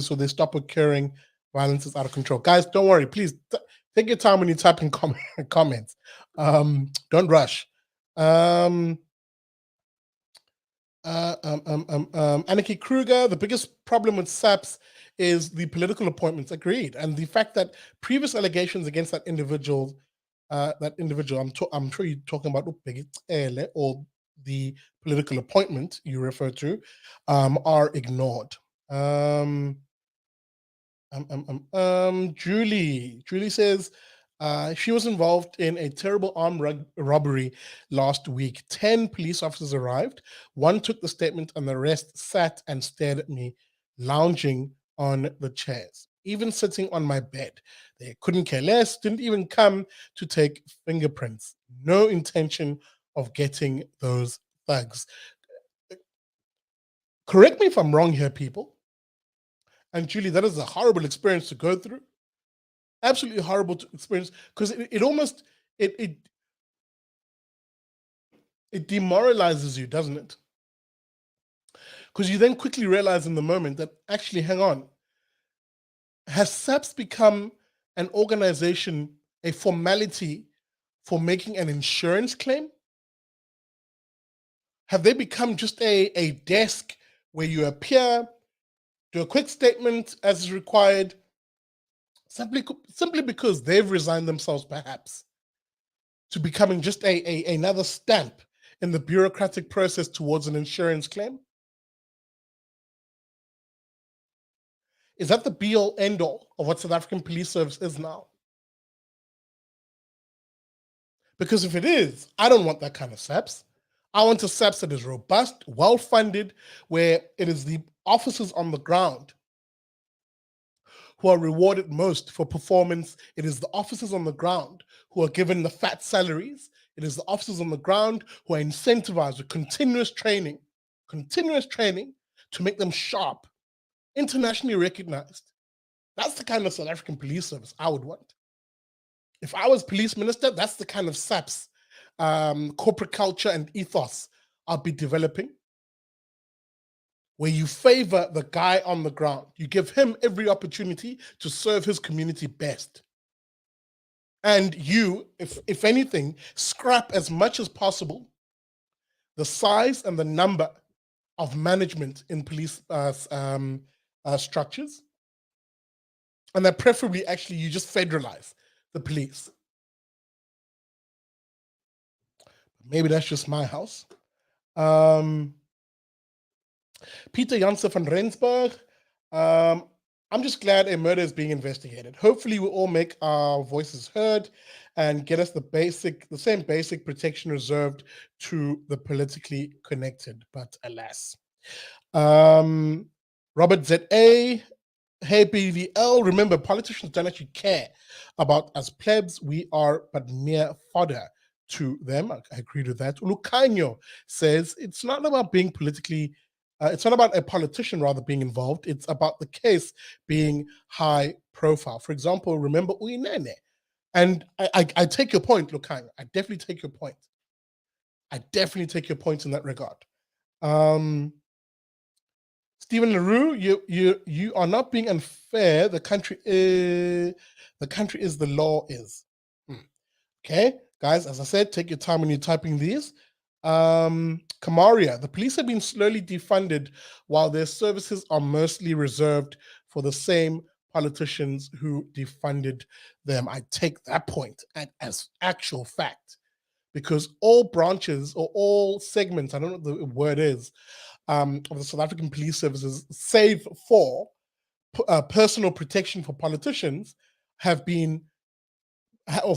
so they stop occurring. Violence is out of control. Guys, don't worry. Please take your time when you type in comments. Don't rush. Anarchy Kruger, the biggest problem with SAPS is the political appointments. Agreed, and the fact that previous allegations against that individual, I'm sure you're talking about Upegitsele or the political appointment you refer to, are ignored. Julie says she was involved in a terrible armed robbery last week. 10 police officers arrived. One took the statement and the rest sat and stared at me, lounging on the chairs, even sitting on my bed. They couldn't care less, didn't even come to take fingerprints. No intention of getting those thugs. Correct me if I'm wrong here, people. And Julie, that is a horrible experience to go through. Absolutely horrible experience, because it demoralizes you, doesn't it? Because you then quickly realize in the moment that actually, hang on, has SAPS become an organization, a formality for making an insurance claim? Have they become just a desk where you appear, do a quick statement as is required, simply because they've resigned themselves perhaps to becoming just another stamp in the bureaucratic process towards an insurance claim? Is that the be-all, end-all of what South African Police Service is now? Because if it is, I don't want that kind of SAPS. I want a SAPS that is robust, well-funded, where it is the officers on the ground who are rewarded most for performance. It is the officers on the ground who are given the fat salaries. It is the officers on the ground who are incentivized with continuous training to make them sharp, internationally recognized. That's the kind of South African Police Service I would want. If I was police minister, that's the kind of SAPS, corporate culture and ethos I'll be developing, where you favor the guy on the ground. You give him every opportunity to serve his community best. And you, if anything, scrap as much as possible the size and the number of management in police structures, and that preferably actually you just federalize the police. Maybe that's just my house. Peter Janssen van Rensburg. I'm just glad a murder is being investigated. Hopefully, we'll all make our voices heard and get us the same basic protection reserved to the politically connected. But alas. Robert Z.A. Hey, BVL. Remember, politicians don't actually care about us plebs. We are but mere fodder to them. I agree with that. Ulukanyo says it's not about being politically it's not about a politician rather being involved. It's about the case being high profile. For example, remember Uyinene. And I take your point, Lukang. I definitely take your point. I definitely take your point in that regard. Stephen LaRue, you are not being unfair. The country is the law is. Okay, guys, as I said, take your time when you're typing these. Kamaria, the police have been slowly defunded while their services are mostly reserved for the same politicians who defunded them. I take that point as actual fact, because all branches or all segments, I don't know what the word is, of the South African police services, save for personal protection for politicians, have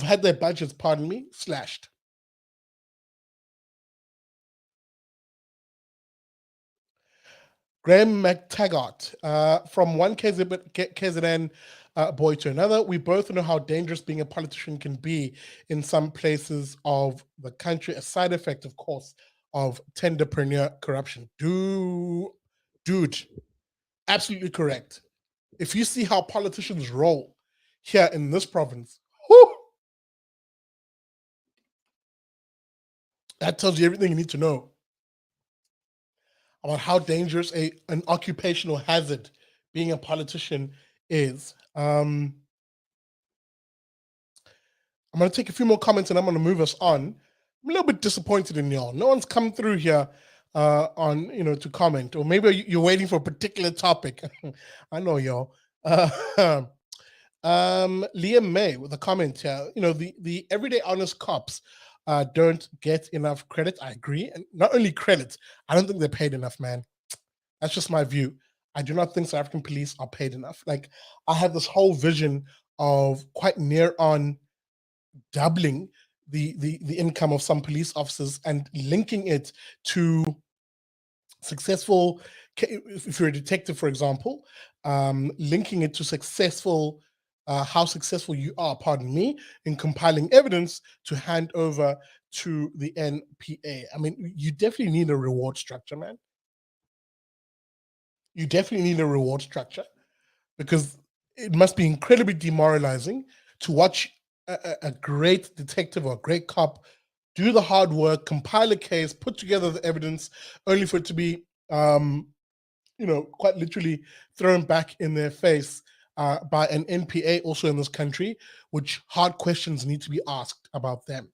had their budgets, pardon me, slashed. Graham McTaggart, from one KZN boy to another, we both know how dangerous being a politician can be in some places of the country, a side effect, of course, of tenderpreneur corruption. Dude, absolutely correct. If you see how politicians roll here in this province, whew, that tells you everything you need to know about how dangerous an occupational hazard being a politician is. I'm going to take a few more comments and I'm going to move us on. I'm a little bit disappointed in y'all. No one's come through here on, to comment, or maybe you're waiting for a particular topic. I know y'all. Liam May with a comment here. The everyday honest cops don't get enough credit. I agree. And not only credit, I don't think they're paid enough, man. That's just my view. I do not think South African police are paid enough. Like, I have this whole vision of quite near on doubling the income of some police officers and linking it to successful, if you're a detective, for example, linking it to successful, how successful you are, pardon me, in compiling evidence to hand over to the NPA. I mean, you definitely need a reward structure, man. You definitely need a reward structure, because it must be incredibly demoralizing to watch a great detective or a great cop do the hard work, compile a case, put together the evidence, only for it to be, quite literally thrown back in their face by an NPA also in this country, which hard questions need to be asked about them.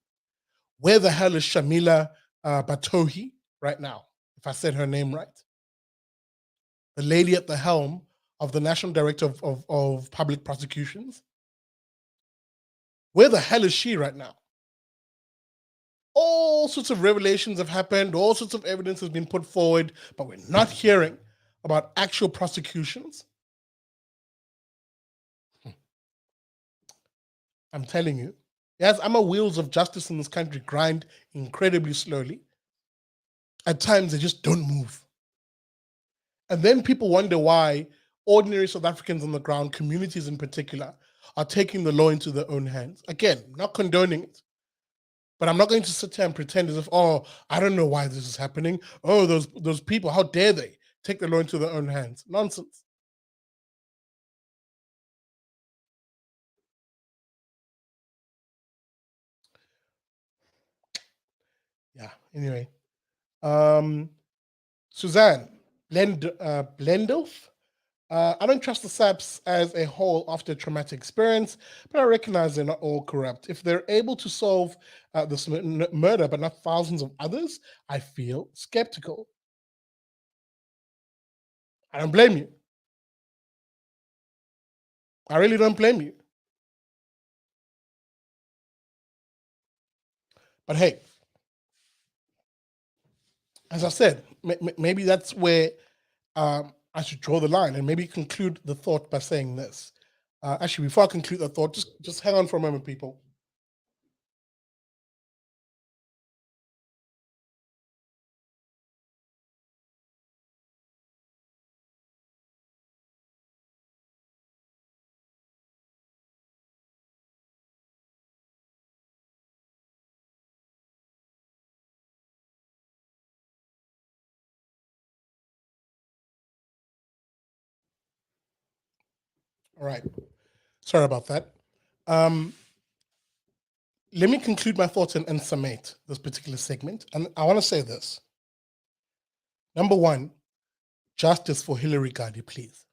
Where the hell is Shamila Batohi right now, if I said her name right? The lady at the helm of the National Director of Public Prosecutions. Where the hell is she right now? All sorts of revelations have happened, all sorts of evidence has been put forward, but we're not hearing about actual prosecutions. I'm telling you, yes, I'm a wheels of justice in this country grind incredibly slowly. At times, they just don't move. And then people wonder why ordinary South Africans on the ground, communities in particular, are taking the law into their own hands. Again, not condoning it, but I'm not going to sit here and pretend as if, oh, I don't know why this is happening. Oh, those people, how dare they take the law into their own hands? Nonsense. Yeah. Anyway, Suzanne Blendorf. I don't trust the SAPS as a whole after a traumatic experience, but I recognize they're not all corrupt. If they're able to solve this murder, but not thousands of others, I feel skeptical. I don't blame you. I really don't blame you. But hey, as I said, maybe that's where I should draw the line and maybe conclude the thought by saying this. Actually, before I conclude the thought, just hang on for a moment, people. All right. Sorry about that. Um, Let me conclude my thoughts and summate this particular segment. And I want to say this. Number one, justice for Hillary Gardee, please.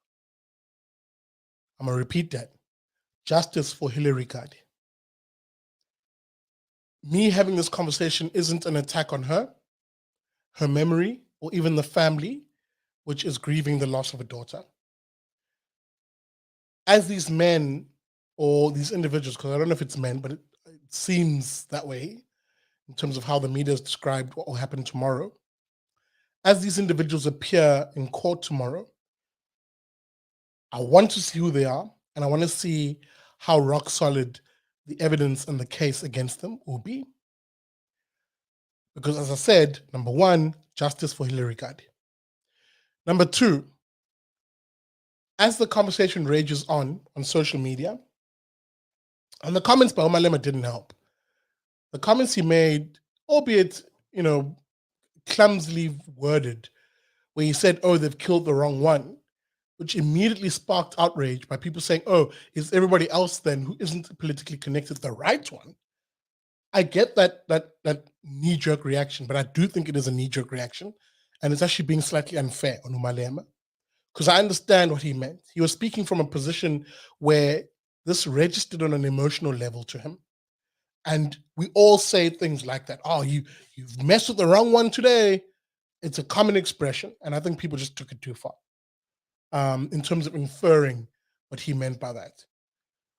I'm going to repeat that. Justice for Hillary Gardee. Me having this conversation isn't an attack on her, her memory, or even the family, which is grieving the loss of a daughter. as these men or these individuals, because I don't know if it's men, but it seems that way in terms of how the media has described what will happen tomorrow. As these individuals appear in court tomorrow, I want to see who they are, and I want to see how rock solid the evidence and the case against them will be. Because, as I said, number one, justice for Hillary Gardee. Number two, as the conversation rages on social media, and the comments by Malema didn't help. The comments he made, albeit, clumsily worded, where he said, "Oh, they've killed the wrong one," which immediately sparked outrage by people saying, "Oh, is everybody else then who isn't politically connected the right one?" I get that knee-jerk reaction, but I do think it is a knee-jerk reaction, and it's actually being slightly unfair on Malema, because I understand what he meant. He was speaking from a position where this registered on an emotional level to him. And we all say things like that. "Oh, you've messed with the wrong one today." It's a common expression, and I think people just took it too far in terms of inferring what he meant by that.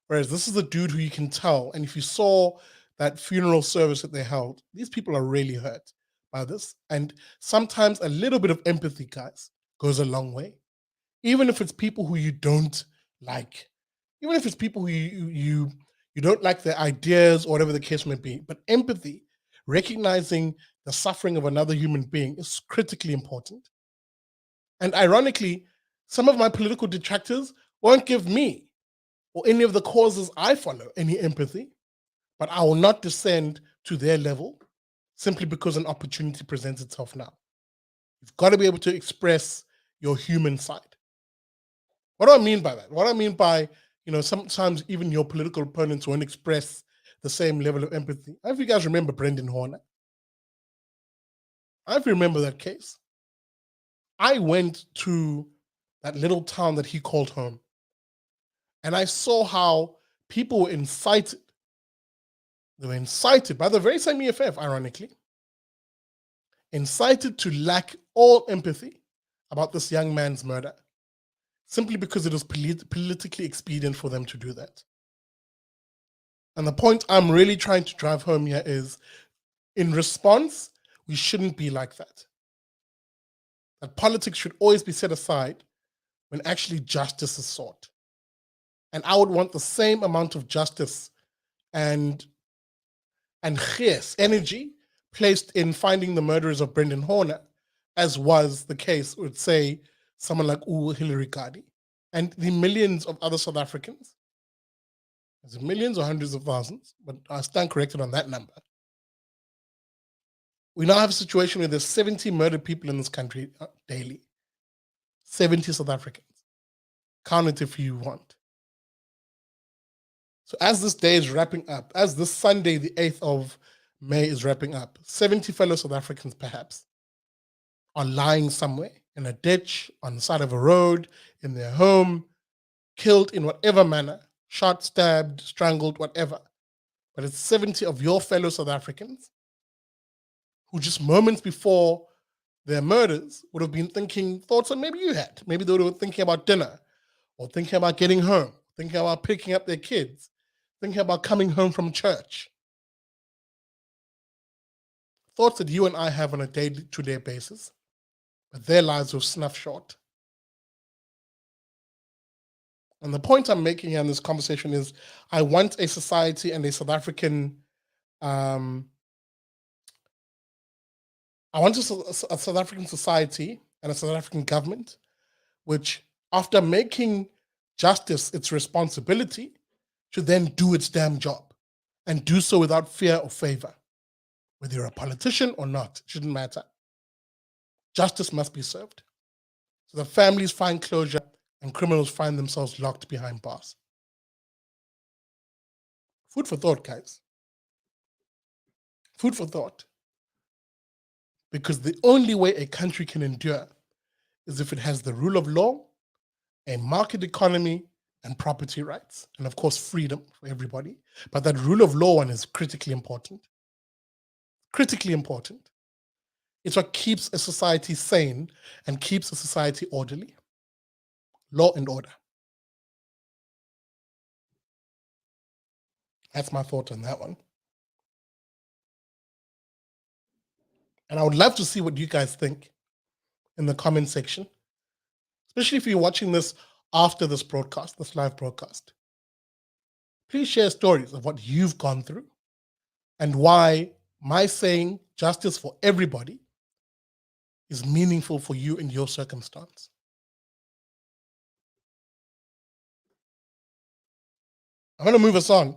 Whereas this is a dude who you can tell, and if you saw that funeral service that they held, these people are really hurt by this. And sometimes a little bit of empathy, guys, goes a long way. Even if it's people who you don't like, even if it's people who you don't like their ideas or whatever the case may be, but empathy, recognizing the suffering of another human being, is critically important. And ironically, some of my political detractors won't give me or any of the causes I follow any empathy, but I will not descend to their level simply because an opportunity presents itself now. You've got to be able to express your human side. What do I mean by that? What I mean by, sometimes even your political opponents won't express the same level of empathy. I don't know if you guys remember Brendan Horner. I don't know if you remember that case. I went to that little town that he called home, and I saw how people were incited. They were incited by the very same EFF, ironically, incited to lack all empathy about this young man's murder, simply because it was politically expedient for them to do that. And the point I'm really trying to drive home here is, in response, we shouldn't be like that. That politics should always be set aside when actually justice is sought. And I would want the same amount of justice and energy placed in finding the murderers of Brendan Horner, as was the case with, say, someone like Hillary Gardee and the millions of other South Africans. Is it millions or hundreds of thousands? But I stand corrected on that number. We now have a situation where there's 70 murdered people in this country daily. 70 South Africans. Count it if you want. So as this day is wrapping up, as this Sunday, the 8th of May is wrapping up, 70 fellow South Africans perhaps are lying somewhere in a ditch, on the side of a road, in their home, killed in whatever manner, shot, stabbed, strangled, whatever. But it's 70 of your fellow South Africans who just moments before their murders would have been thinking thoughts that maybe you had. Maybe they were thinking about dinner, or thinking about getting home, thinking about picking up their kids, thinking about coming home from church. Thoughts that you and I have on a day-to-day basis, but their lives were snuffed short. And the point I'm making here in this conversation is, I want a society and a South African, I want a South African society and a South African government, which, after making justice its responsibility, should then do its damn job and do so without fear or favor. Whether you're a politician or not, it shouldn't matter. Justice must be served, so the families find closure and criminals find themselves locked behind bars. Food for thought, guys. Food for thought. Because the only way a country can endure is if it has the rule of law, a market economy, and property rights, and of course freedom for everybody. But that rule of law one is critically important. Critically important. It's what keeps a society sane and keeps a society orderly. Law and order. That's my thought on that one. And I would love to see what you guys think in the comment section, especially if you're watching this after this broadcast, this live broadcast. Please share stories of what you've gone through and why my saying justice for everybody is meaningful for you in your circumstance. I'm going to move us on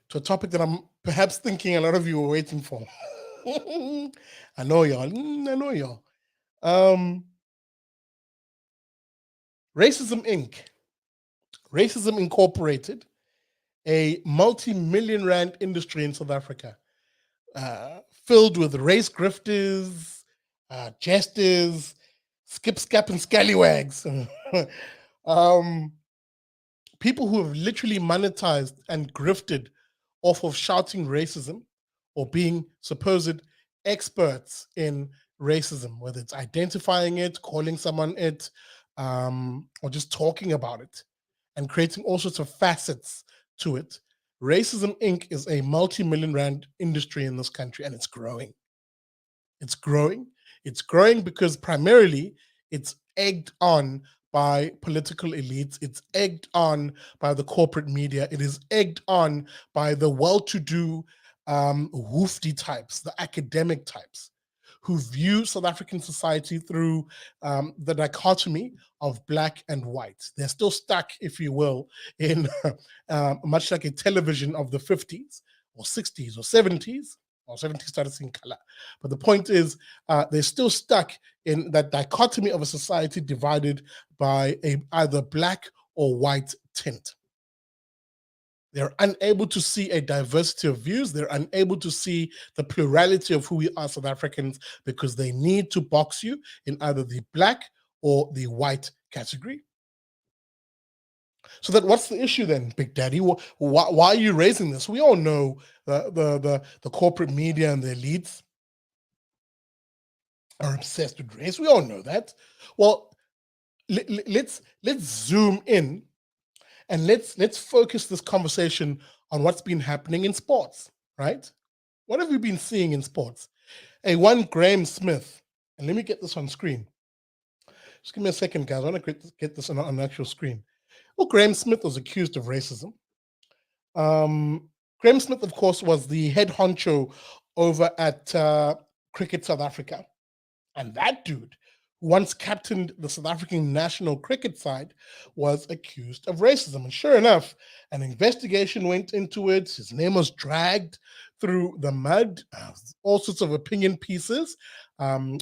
to a topic that I'm perhaps thinking a lot of you were waiting for. I know y'all. I know y'all. Racism Inc., Racism Incorporated, a multi-million rand industry in South Africa, filled with race grifters, jesters, skip, scap, and scallywags. People who have literally monetized and grifted off of shouting racism or being supposed experts in racism, whether it's identifying it, calling someone it, or just talking about it and creating all sorts of facets to it. Racism Inc. is a multi-million rand industry in this country, and it's growing. It's growing. It's growing because primarily it's egged on by political elites. It's egged on by the corporate media. It is egged on by the well-to-do woofdy types, the academic types, who view South African society through the dichotomy of black and white. They're still stuck, if you will, in much like a television of the 50s or 60s or 70s. Or 70s started seeing color. But the point is, they're still stuck in that dichotomy of a society divided by either black or white tint. They're unable to see a diversity of views. They're unable to see the plurality of who we are, South Africans, because they need to box you in either the black or the white category. So that what's the issue then, Big Daddy? Why are you raising this? We all know the corporate media and the elites are obsessed with race. We all know that. Well, let's zoom in and let's focus this conversation on what's been happening in sports, right? What have we been seeing in sports? One Graham Smith, and let me get this on screen. Just give me a second, guys. I want to get this on an actual screen. Well, Graham Smith was accused of racism. Graham Smith, of course, was the head honcho over at Cricket South Africa. And that dude, who once captained the South African national cricket side, was accused of racism. And sure enough, an investigation went into it. His name was dragged through the mud, all sorts of opinion pieces,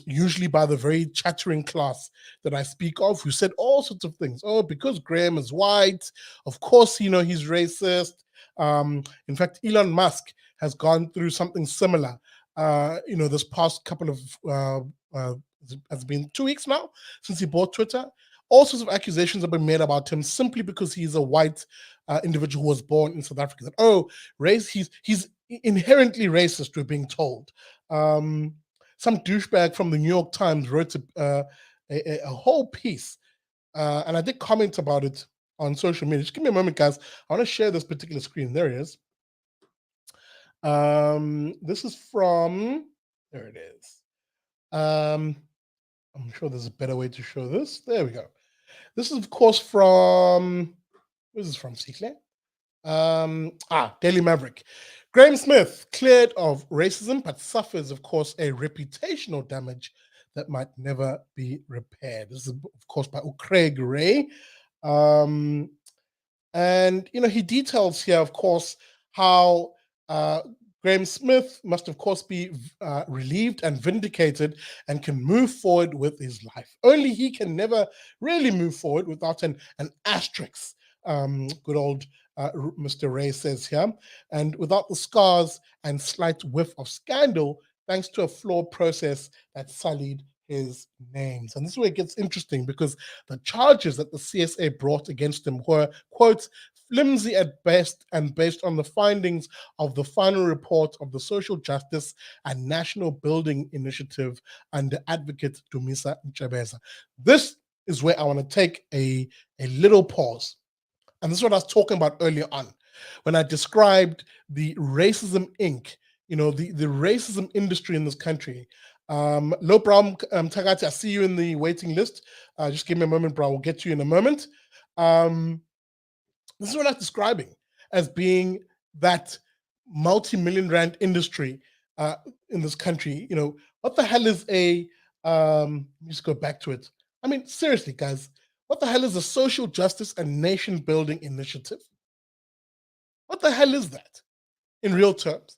usually by the very chattering class that I speak of, who said all sorts of things. Oh, because Graham is white, of course, he's racist. In fact, Elon Musk has gone through something similar. This past couple of has been 2 weeks now since he bought Twitter. All sorts of accusations have been made about him simply because he's a white individual who was born in South Africa. That race, he's inherently racist. We're being told. Some douchebag from the New York Times wrote a whole piece, and I did comment about it on social media. Just give me a moment, guys. I want to share this particular screen. There it is. This is from, there it is. I'm sure there's a better way to show this. There we go. This is, of course, from, where's this from, Sikle? Daily Maverick. Graham Smith cleared of racism, but suffers, of course, a reputational damage that might never be repaired. This is, of course, by Craig Ray. And, he details here, of course, how Graham Smith must, of course, be relieved and vindicated and can move forward with his life. Only he can never really move forward without an asterisk, good old Mr. Ray says here, and without the scars and slight whiff of scandal, thanks to a flawed process that sullied his names. And this is where it gets interesting, because the charges that the CSA brought against him were, quote, flimsy at best and based on the findings of the final report of the Social Justice and National Building Initiative under Advocate Dumisa Nchebeza. This is where I want to take a little pause. And this is what I was talking about earlier on. when I described the Racism Inc., the racism industry in this country. Low Brown Tagati, I see you in the waiting list. Just give me a moment, bro. We'll get to you in a moment. This is what I'm describing as being that multi-million rand industry in this country. What the hell is let me just go back to it. I mean, seriously, guys, what the hell is a social justice and nation building initiative? What the hell is that in real terms?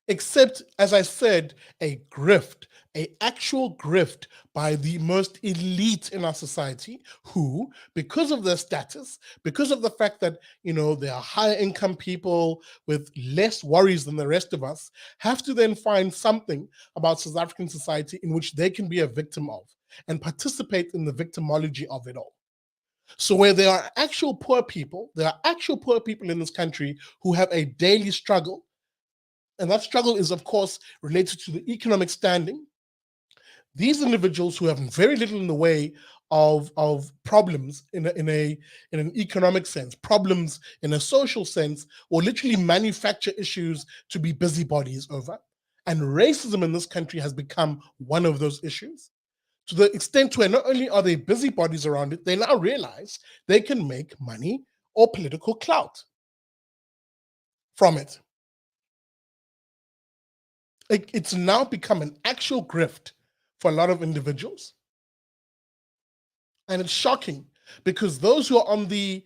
Except, as I said, a grift, a actual grift by the most elite in our society who, because of their status, because of the fact that, they are higher income people with less worries than the rest of us, have to then find something about South African society in which they can be a victim of and participate in the victimology of it all. So where there are actual poor people in this country who have a daily struggle, and that struggle is, of course, related to the economic standing. These individuals who have very little in the way of problems in an economic sense, problems in a social sense, or literally manufacture issues to be busybodies over. And racism in this country has become one of those issues, to the extent where not only are they busybodies around it, they now realize they can make money or political clout from it. It's now become an actual grift for a lot of individuals. And it's shocking because those who are on the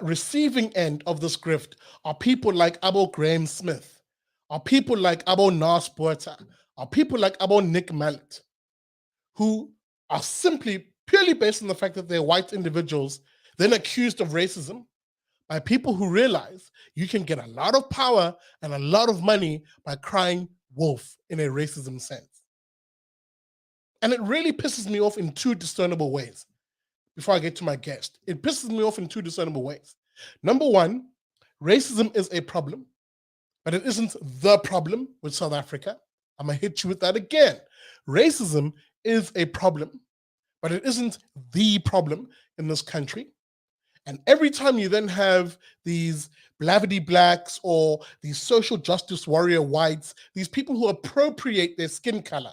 receiving end of this grift are people like Abo Graham Smith, are people like Abo Nas Porter, are people like Abo Nick Mallet, who are simply purely based on the fact that they're white individuals, then accused of racism by people who realize you can get a lot of power and a lot of money by crying wolf in a racism sense. And it really pisses me off in two discernible ways. Before I get to my guest, it pisses me off in two discernible ways. Number one, racism is a problem, but it isn't the problem with South Africa. I'm gonna hit you with that again. Racism is a problem, but it isn't the problem in this country. And every time you then have these blavity blacks or these social justice warrior whites, these people who appropriate their skin color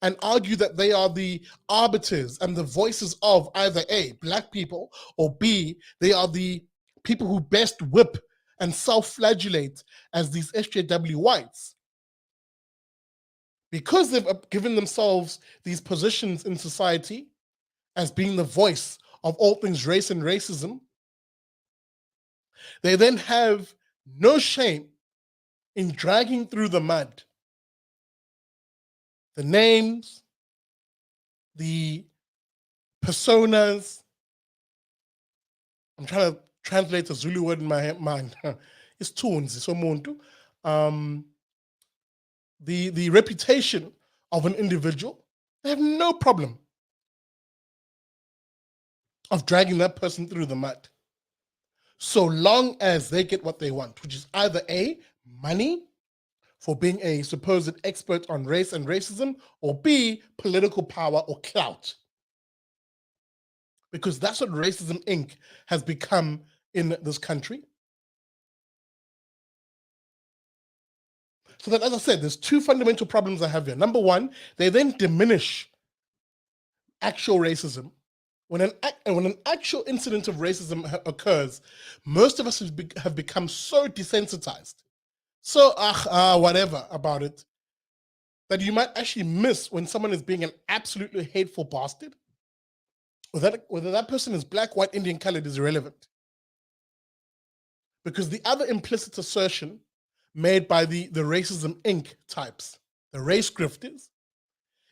and argue that they are the arbiters and the voices of either A, black people, or B, they are the people who best whip and self-flagellate as these SJW whites. Because they've given themselves these positions in society as being the voice of all things race and racism, they then have no shame in dragging through the mud the names, the personas. I'm trying to translate a Zulu word in my mind. It's tunes, it's omuntu. The reputation of an individual. They have no problem of dragging that person through the mud, so long as they get what they want, which is either A, money for being a supposed expert on race and racism, or B, political power or clout. Because that's what Racism Inc. has become in this country. So that, as I said, there's two fundamental problems I have here. Number one, they then diminish actual racism. When an actual incident of racism occurs, most of us have become so desensitized, so whatever about it, that you might actually miss when someone is being an absolutely hateful bastard. Whether that person is black, white, Indian, colored is irrelevant. Because the other implicit assertion made by the Racism Inc. types, the race grifters,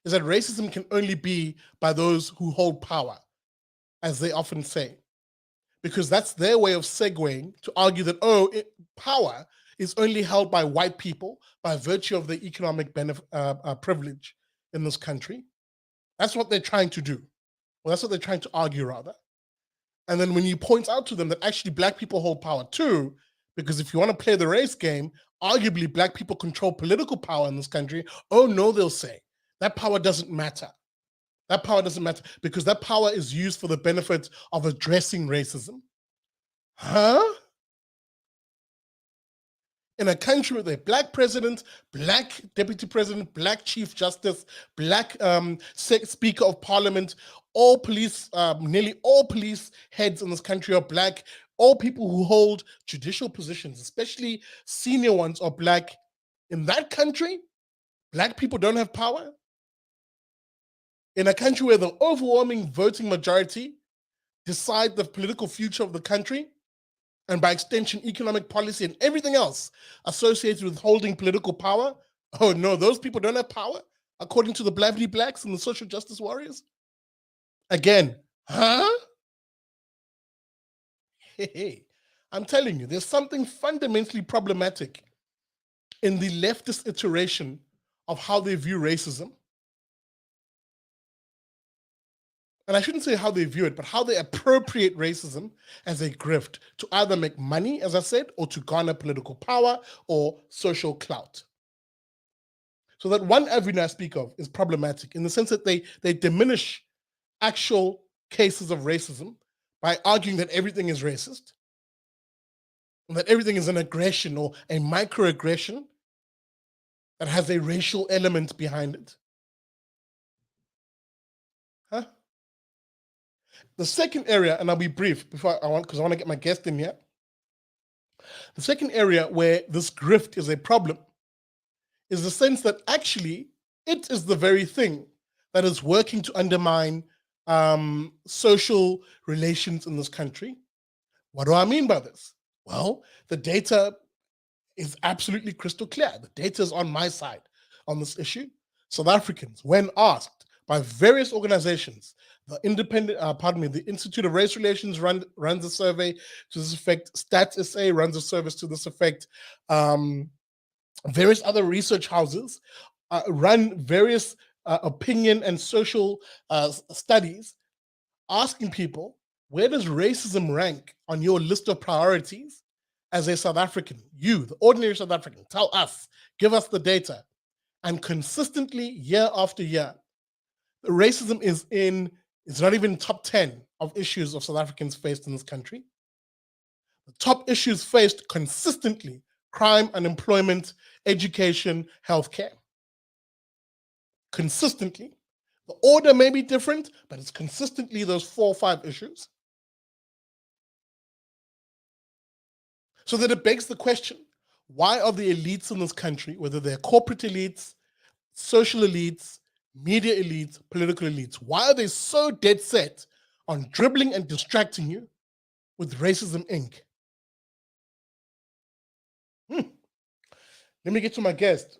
is that racism can only be by those who hold power, as they often say. Because that's their way of segueing to argue that, power is only held by white people by virtue of the economic privilege in this country. That's what they're trying to do. Well, that's what they're trying to argue, rather. And then when you point out to them that actually black people hold power too, because if you want to play the race game, arguably black people control political power in this country. Oh no, they'll say, that power doesn't matter. That power doesn't matter because that power is used for the benefit of addressing racism. Huh? in a country with a black president, black deputy president, black chief justice, black speaker of parliament, all police, nearly all police heads in this country are black, all people who hold judicial positions, especially senior ones, are black. In that country, black people don't have power. In a country where the overwhelming voting majority decide the political future of the country, and by extension, economic policy and everything else associated with holding political power. Oh no, those people don't have power, according to the Blavely Blacks and the social justice warriors. Again, huh? Hey, I'm telling you, there's something fundamentally problematic in the leftist iteration of how they view racism. And I shouldn't say how they view it, but how they appropriate racism as a grift to either make money, as I said, or to garner political power or social clout. So that one avenue I speak of is problematic in the sense that they diminish actual cases of racism by arguing that everything is racist, and that everything is an aggression or a microaggression that has a racial element behind it. Huh? The second area, and I'll be brief because I want to get my guest in here. The second area where this grift is a problem is the sense that actually it is the very thing that is working to undermine social relations in this country. What do I mean by this? Well, the data is absolutely crystal clear. The data is on my side on this issue. South Africans, when asked by various organizations, the the Institute of Race Relations runs a survey to this effect. Stats SA runs a service to this effect. Various other research houses run various opinion and social studies asking people, where does racism rank on your list of priorities as a South African? You, the ordinary South African, tell us, give us the data. And consistently, year after year, racism it's not even top 10 of issues of South Africans faced in this country. The top issues faced consistently: crime, unemployment, education, healthcare. Consistently. The order may be different, but it's consistently those 4 or 5 issues. So that it begs the question, why are the elites in this country, whether they're corporate elites, social elites, media elites, political elites, why are they so dead set on dribbling and distracting you with Racism Inc.? Let me get to my guest,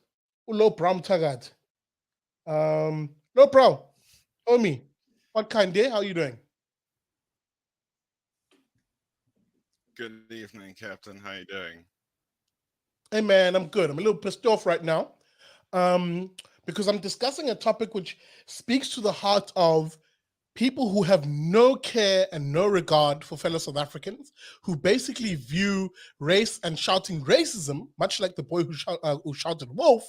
Ulo Brown Tagat. Lo Brown, homie, what kind day? How are you doing? Good evening, Captain. How you doing? Hey man, I'm good. I'm a little pissed off right now because I'm discussing a topic which speaks to the heart of people who have no care and no regard for fellow South Africans, who basically view race and shouting racism, much like the boy who shouted wolf,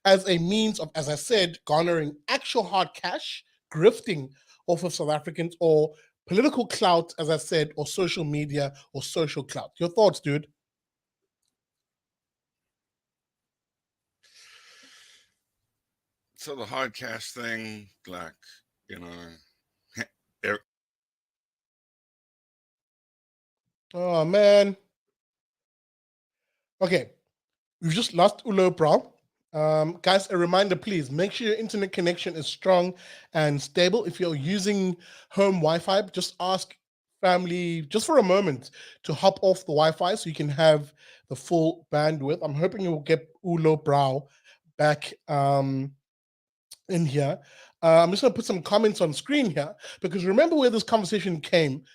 as a means of, as I said, garnering actual hard cash, grifting off of South Africans, or political clout, as I said, or social media or social clout. Your thoughts, dude? So the hard cash thing, like, you know, er- Oh man. Okay, we've just lost Ulo Brown. Guys, a reminder, please make sure your internet connection is strong and stable. If you're using home Wi-Fi, just ask family just for a moment to hop off the Wi-Fi so you can have the full bandwidth. I'm hoping you will get Ulo Brown back in here. I'm just going to put some comments on screen here because remember where this conversation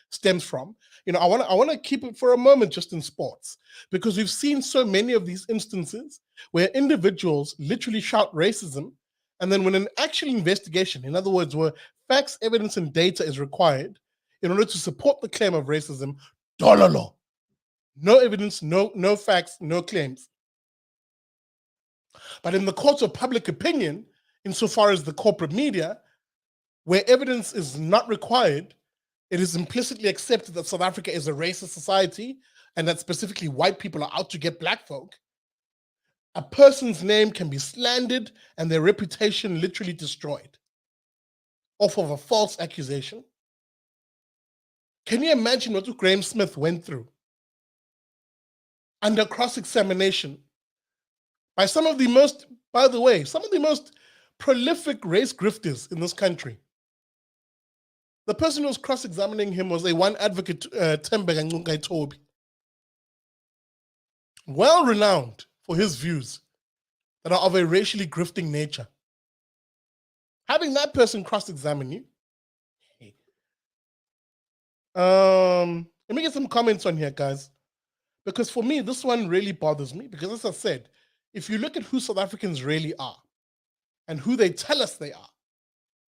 stems from. You know, I want to keep it for a moment just in sports because we've seen so many of these instances where individuals literally shout racism, and then when an actual investigation, in other words, where facts, evidence, and data is required in order to support the claim of racism, dololo, no evidence, no facts, no claims. But in the courts of public opinion, insofar as the corporate media, where evidence is not required, it is implicitly accepted that South Africa is a racist society and that specifically white people are out to get black folk. a person's name can be slandered and their reputation literally destroyed off of a false accusation. Can you imagine what Graham Smith went through under cross-examination by some of the most, by the way, some of the most prolific race grifters in this country? The person who was cross-examining him was a one advocate, Tembeka Ncungai Tobi, well renowned for his views that are of a racially grifting nature. Having that person cross-examine you. Let me get some comments on here, guys. Because for me, this one really bothers me. Because as I said, if you look at who South Africans really are and who they tell us they are,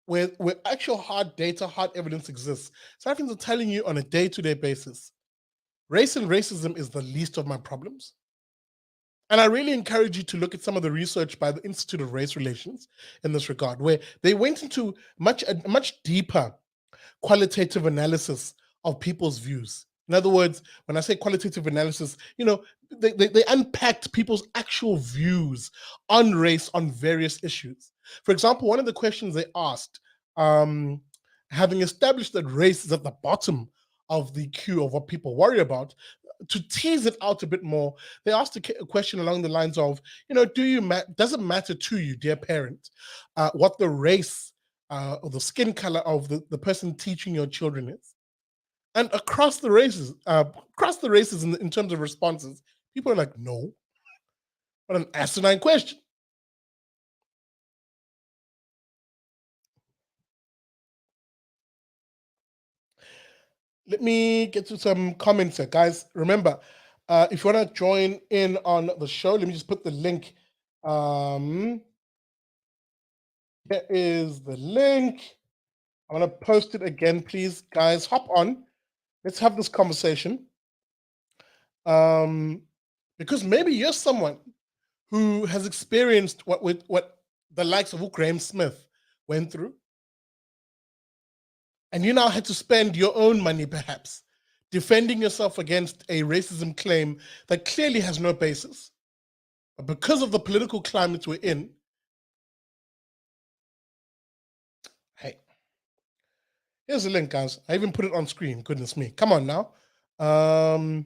where actual hard data, hard evidence exists, South Africans are telling you on a day-to-day basis, race and racism is the least of my problems. And I really encourage you to look at some of the research by the Institute of Race Relations in this regard, where they went into a much deeper qualitative analysis of people's views. In other words, when I say qualitative analysis, they unpacked people's actual views on race on various issues. For example, one of the questions they asked, having established that race is at the bottom of the queue of what people worry about, to tease it out a bit more, they asked a question along the lines of, does it matter to you, dear parent, what the race or the skin color of the person teaching your children is? And across the races in terms of responses, people are like, no. What an asinine question. Let me get to some comments here, guys. Remember, if you want to join in on the show, let me just put the link. Here is the link. I'm going to post it again, please, guys. Hop on. Let's have this conversation. Because maybe you're someone who has experienced what the likes of Graham Smith went through. And you now had to spend your own money, perhaps, defending yourself against a racism claim that clearly has no basis. But because of the political climate we're in, hey, here's the link, guys. I even put it on screen. Goodness me. Come on now. I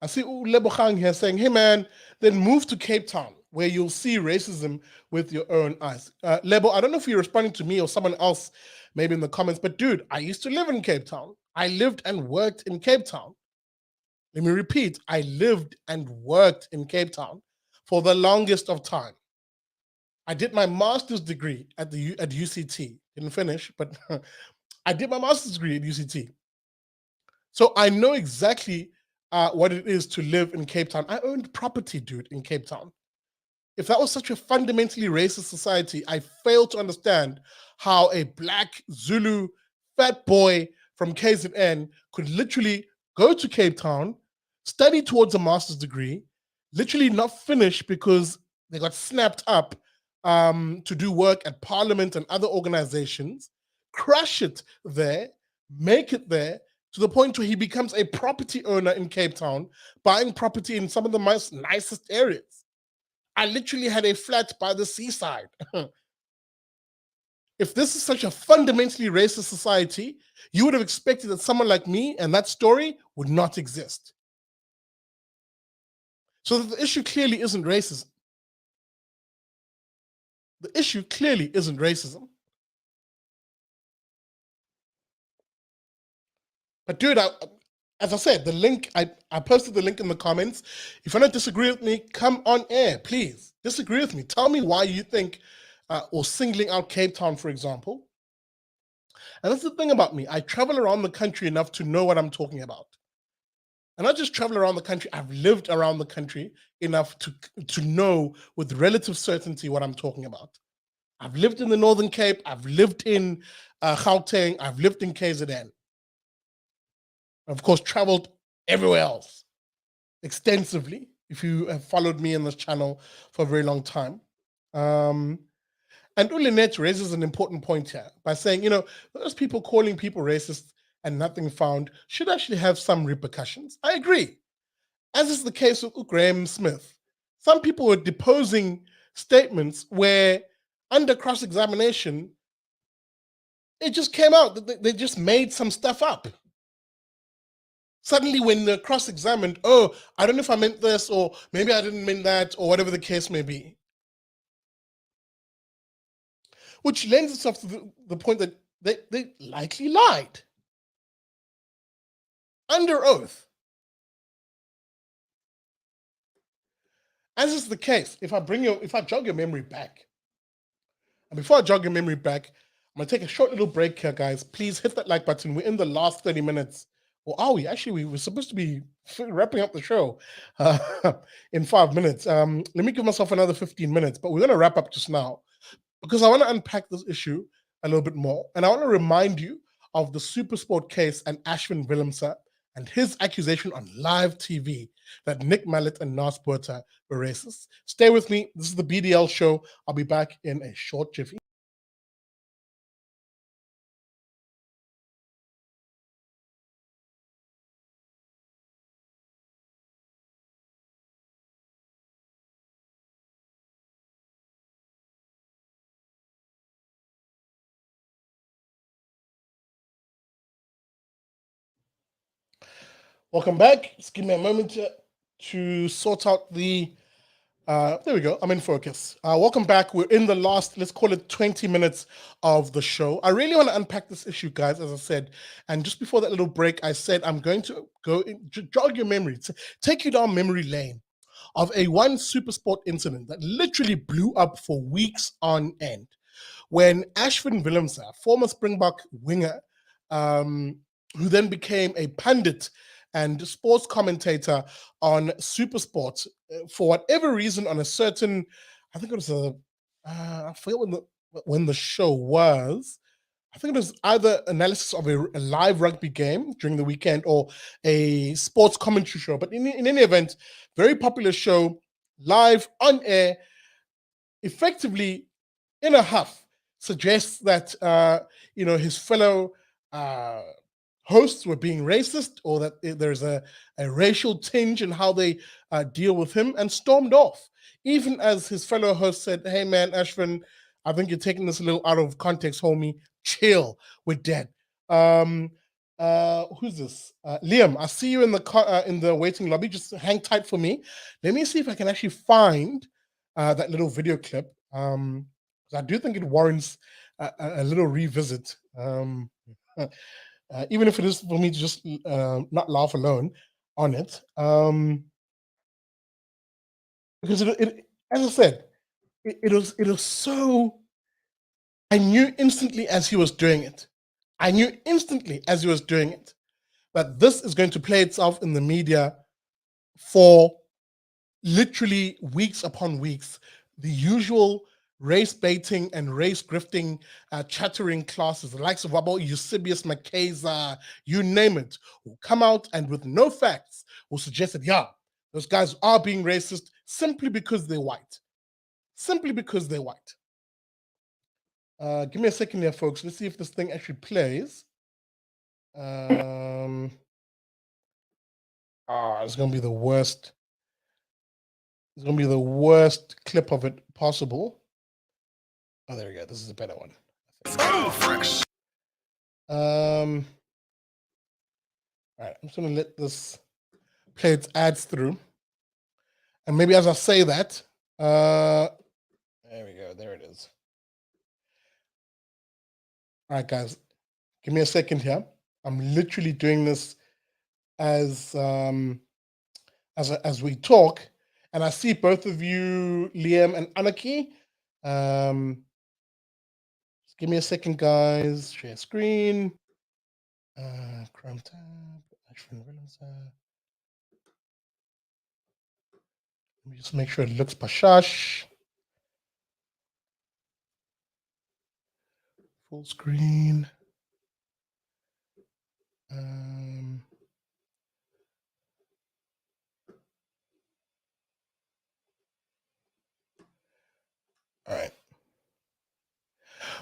see Lebogang here saying, hey, man, then move to Cape Town, where you'll see racism with your own eyes. Lebo, I don't know if you're responding to me or someone else, maybe in the comments, but dude, I used to live in Cape Town. I lived and worked in Cape Town. Let me repeat, I lived and worked in Cape Town for the longest of time. I did my master's degree at UCT. Didn't finish, but I did my master's degree at UCT. So I know exactly what it is to live in Cape Town. I owned property, dude, in Cape Town. If that was such a fundamentally racist society, I fail to understand how a black Zulu fat boy from KZN could literally go to Cape Town, study towards a master's degree, literally not finish because they got snapped up to do work at Parliament and other organizations, crush it there, make it there, to the point where he becomes a property owner in Cape Town, buying property in some of the most nicest areas. I literally had a flat by the seaside. If this is such a fundamentally racist society, you would have expected that someone like me and that story would not exist. So the issue clearly isn't racism. The issue clearly isn't racism. But dude, as I said, the link, I posted the link in the comments. If you don't disagree with me, come on air, please. Disagree with me. Tell me why you think, or singling out Cape Town, for example. And that's the thing about me. I travel around the country enough to know what I'm talking about. And not just travel around the country, I've lived around the country enough to know with relative certainty what I'm talking about. I've lived in the Northern Cape, I've lived in Gauteng, I've lived in KZN. Of course, traveled everywhere else extensively, if you have followed me on this channel for a very long time. And Ulinet raises an important point here by saying, those people calling people racist and nothing found should actually have some repercussions. I agree. As is the case with Graham Smith. some people were deposing statements where, under cross-examination, it just came out that they just made some stuff up. Suddenly, when they're cross-examined, oh, I don't know if I meant this, or maybe I didn't mean that, or whatever the case may be. Which lends itself to the point that they likely lied under oath. As is the case, if I jog your memory back, and before I jog your memory back, I'm gonna take a short little break here, guys. Please hit that like button. We're in the last 30 minutes. Or are we? Actually, we were supposed to be wrapping up the show in 5 minutes. Let me give myself another 15 minutes, but we're gonna wrap up just now because I want to unpack this issue a little bit more. And I want to remind you of the Supersport case and Ashwin Willemse and his accusation on live TV that Nick Mallet and Nas Botha were racist. Stay with me. This is the BDL show. I'll be back in a short jiffy. Welcome back. Just give me a moment to sort out the there we go. I'm in focus. Welcome back. We're in the last, let's call it 20 minutes of the show. I really want to unpack this issue, guys, as I said. And just before that little break, I said I'm going to go jog your memory, take you down memory lane of one Supersport incident that literally blew up for weeks on end. When Ashwin Willemse, a former Springbok winger, who then became a pundit and sports commentator on Supersport, for whatever reason, on a certain, I think it was I forget when the show was. I think it was either analysis of a live rugby game during the weekend or a sports commentary show. But in any event, very popular show, live on air, effectively in a huff, suggests that his fellow hosts were being racist, or that there's a racial tinge in how they deal with him, and stormed off. Even as his fellow host said, "Hey man, Ashwin, I think you're taking this a little out of context, homie. Chill, we're dead." Who's this? Liam, I see you in the waiting lobby. Just hang tight for me. Let me see if I can actually find that little video clip. I do think it warrants a little revisit. Even if it is for me to just not laugh alone on it. Because it as I said, it was so, I knew instantly as he was doing it. I knew instantly as he was doing it that this is going to play itself in the media for literally weeks upon weeks. The usual race baiting and race grifting chattering classes, the likes of Wabo, Eusebius, Makeza, you name it, will come out and with no facts will suggest that, yeah, those guys are being racist simply because they're white. Simply because they're white. Give me a second here, folks. Let's see if this thing actually plays. It's going to be the worst. It's going to be the worst clip of it possible. Oh, there we go. This is a better one. All right, I'm just going to let this play its ads through. And maybe as I say that, there we go. There it is. All right, guys, give me a second here. I'm literally doing this as we talk, and I see both of you, Liam and Anaki. Just give me a second, guys. Share screen. Chrome tab. Ashwin Willemse. Let me just make sure it looks pashash. Full screen.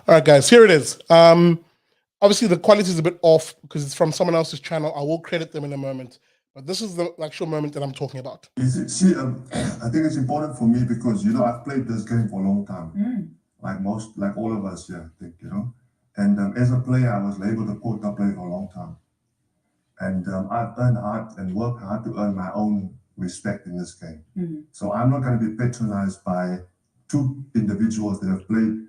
All right, guys, here it is. Obviously, the quality is a bit off because it's from someone else's channel. I will credit them in a moment. But this is the actual moment that I'm talking about. See, I think it's important for me because, I've played this game for a long time. Like all of us here, I think, And as a player, I was labeled a quota player for a long time. And I've earned hard and worked hard to earn my own respect in this game. So I'm not going to be patronized by two individuals that have played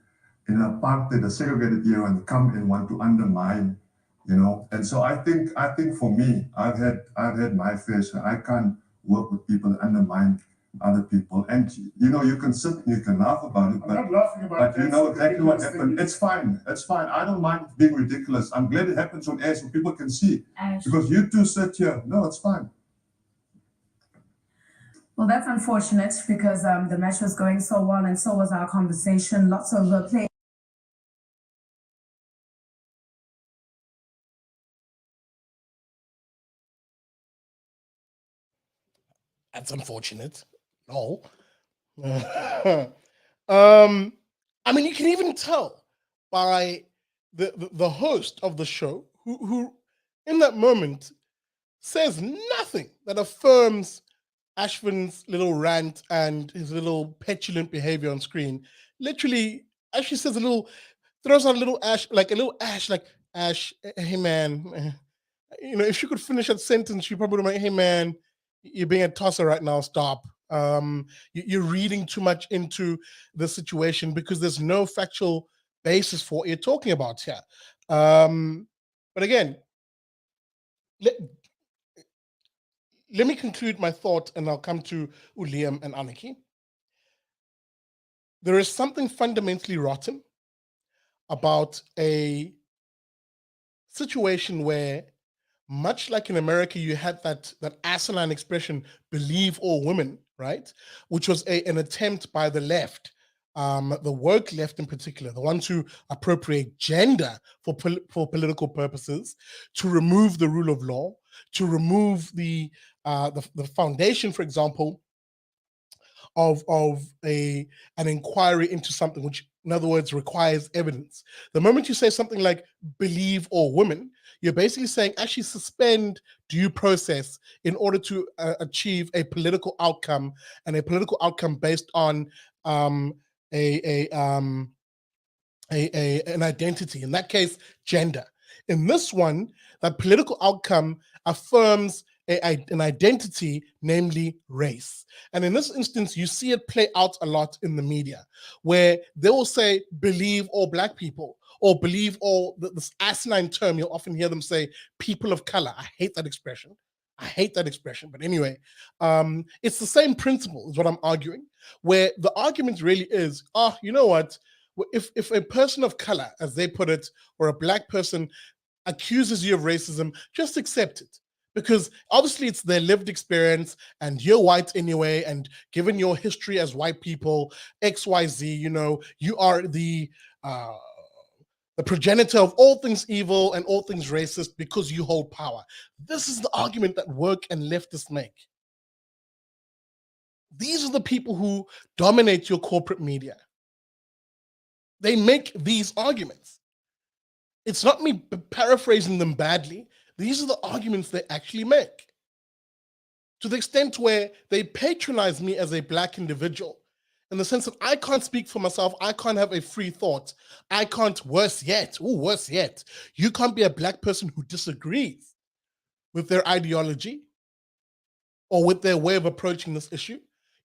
in a part that a segregated era and come and want to undermine, And so I think for me, I've had my fair share. I can't work with people that undermine other people. And you can sit and you can laugh about it, I'm not laughing about but you know exactly what happened. It's fine. I don't mind being ridiculous. I'm glad it happens on air so people can see. Because you two sit here. No, it's fine. Well, that's unfortunate because the match was going so well and so was our conversation. Lots of play. That's unfortunate. No. I mean, you can even tell by the host of the show who in that moment says nothing that affirms Ashwin's little rant and his little petulant behavior on screen. Literally, actually says throws out a little Ash, like Ash, hey man, if she could finish that sentence, she probably would like, hey man, you're being a tosser right now. Stop. You're reading too much into the situation because there's no factual basis for what you're talking about here. But again, let me conclude my thought and I'll come to Liam and Aniki. There is something fundamentally rotten about a situation where, much like in America, you had that asinine expression, believe all women, right? Which was an attempt by the left, the woke left in particular, the ones who appropriate gender for political purposes, to remove the rule of law, to remove the foundation, for example, of an inquiry into something, which in other words requires evidence. The moment you say something like believe all women, you're basically saying actually suspend due process in order to achieve a political outcome, and a political outcome based on an identity, in that case gender. In this one, that political outcome affirms an identity, namely race. And in this instance, you see it play out a lot in the media, where they will say, believe all Black people, or believe all, this asinine term, you'll often hear them say, people of color. I hate that expression. But anyway, it's the same principle is what I'm arguing, where the argument really is, you know what? If a person of color, as they put it, or a Black person accuses you of racism, just accept it. Because obviously it's their lived experience and you're white anyway, and given your history as white people, XYZ, you are the progenitor of all things evil and all things racist because you hold power. This is the argument that woke and leftists make. These are the people who dominate your corporate media. They make these arguments. It's not me paraphrasing them badly. These are the arguments they actually make. To the extent where they patronize me as a Black individual, in the sense that I can't speak for myself, I can't have a free thought, I can't, worse yet, you can't be a Black person who disagrees with their ideology or with their way of approaching this issue.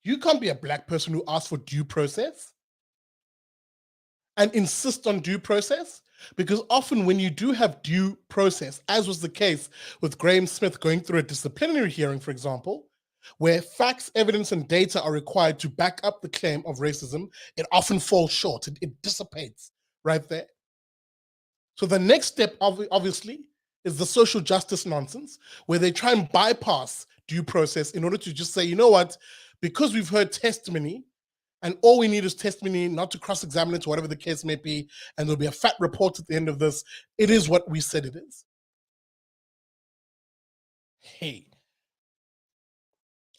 You can't be a Black person who asks for due process and insist on due process. Because often when you do have due process, as was the case with Graham Smith going through a disciplinary hearing, for example, where facts, evidence, and data are required to back up the claim of racism, it often falls short. It dissipates right there. So the next step, obviously, is the social justice nonsense, where they try and bypass due process in order to just say, you know what, because we've heard testimony, and all we need is testimony, not to cross-examine it, or whatever the case may be, and there'll be a fat report at the end of this. It is what we said it is. Hey,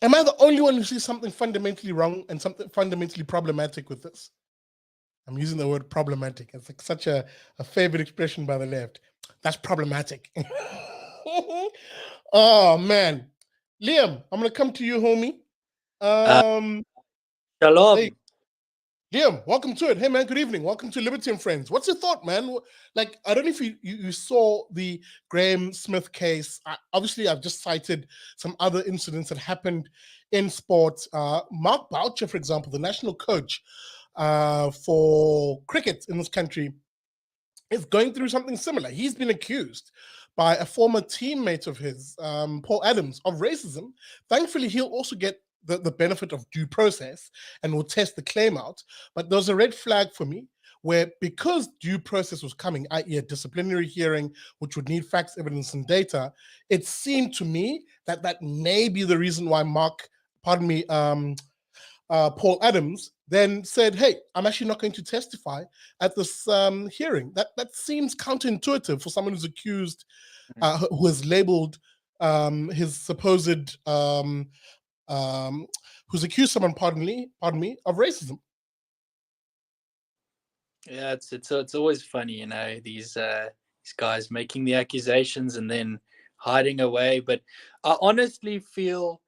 am I the only one who sees something fundamentally wrong and something fundamentally problematic with this? I'm using the word problematic. It's like such a favorite expression by the left. That's problematic. Oh, man. Liam, I'm gonna come to you, homie. Shalom. Hey, Liam, welcome to it. Hey, man, good evening. Welcome to Liberty and Friends. What's your thought, man? Like, I don't know if you saw the Graham Smith case. Obviously, I've just cited some other incidents that happened in sport. Mark Boucher, for example, the national coach for cricket in this country, is going through something similar. He's been accused by a former teammate of his, Paul Adams, of racism. Thankfully, he'll also get the benefit of due process and will test the claim out. But there's a red flag for me where, because due process was coming, i.e. a disciplinary hearing, which would need facts, evidence, and data, it seemed to me that that may be the reason why Paul Adams then said, hey, I'm actually not going to testify at this hearing. That seems counterintuitive for someone who's accused, who has labeled his supposed, who's accused someone, pardon me, of racism. Yeah, it's always funny, these guys making the accusations and then hiding away. But I honestly feel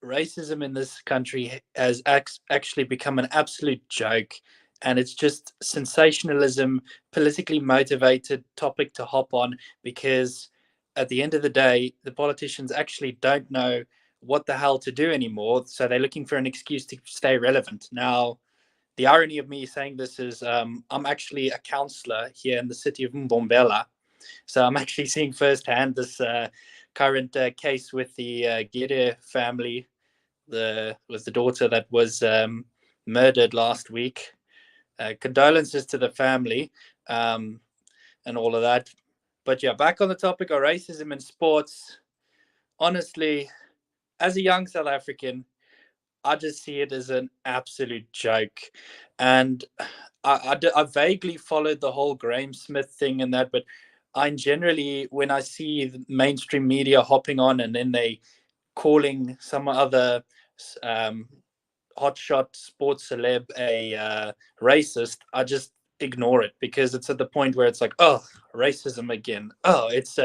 racism in this country has actually become an absolute joke, and it's just sensationalism, politically motivated topic to hop on, because at the end of the day, the politicians actually don't know what the hell to do anymore, so they're looking for an excuse to stay relevant. Now, the irony of me saying this is I'm actually a councillor here in the city of Mbombela, so I'm actually seeing firsthand this current case with the Gede family. The daughter that was murdered last week. Condolences to the family, and all of that. But yeah, back on the topic of racism in sports. Honestly, as a young South African, I just see it as an absolute joke. And I vaguely followed the whole Graham Smith thing and that, but I generally, when I see the mainstream media hopping on and then they calling some other hotshot sports celeb a racist, I just ignore it, because it's at the point where it's like, oh, racism again. Oh, it's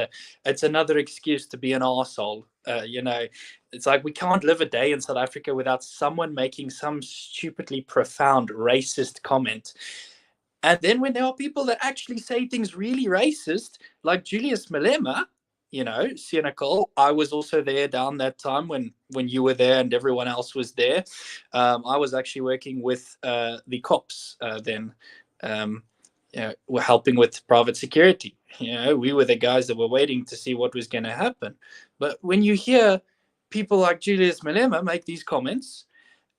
another excuse to be an arsehole. It's like we can't live a day in South Africa without someone making some stupidly profound racist comment. And then when there are people that actually say things really racist, like Julius Malema, cynical. I was also there down that time when you were there and everyone else was there. I was actually working with the cops then. We're helping with private security. We were the guys that were waiting to see what was going to happen. But when you hear people like Julius Malema make these comments,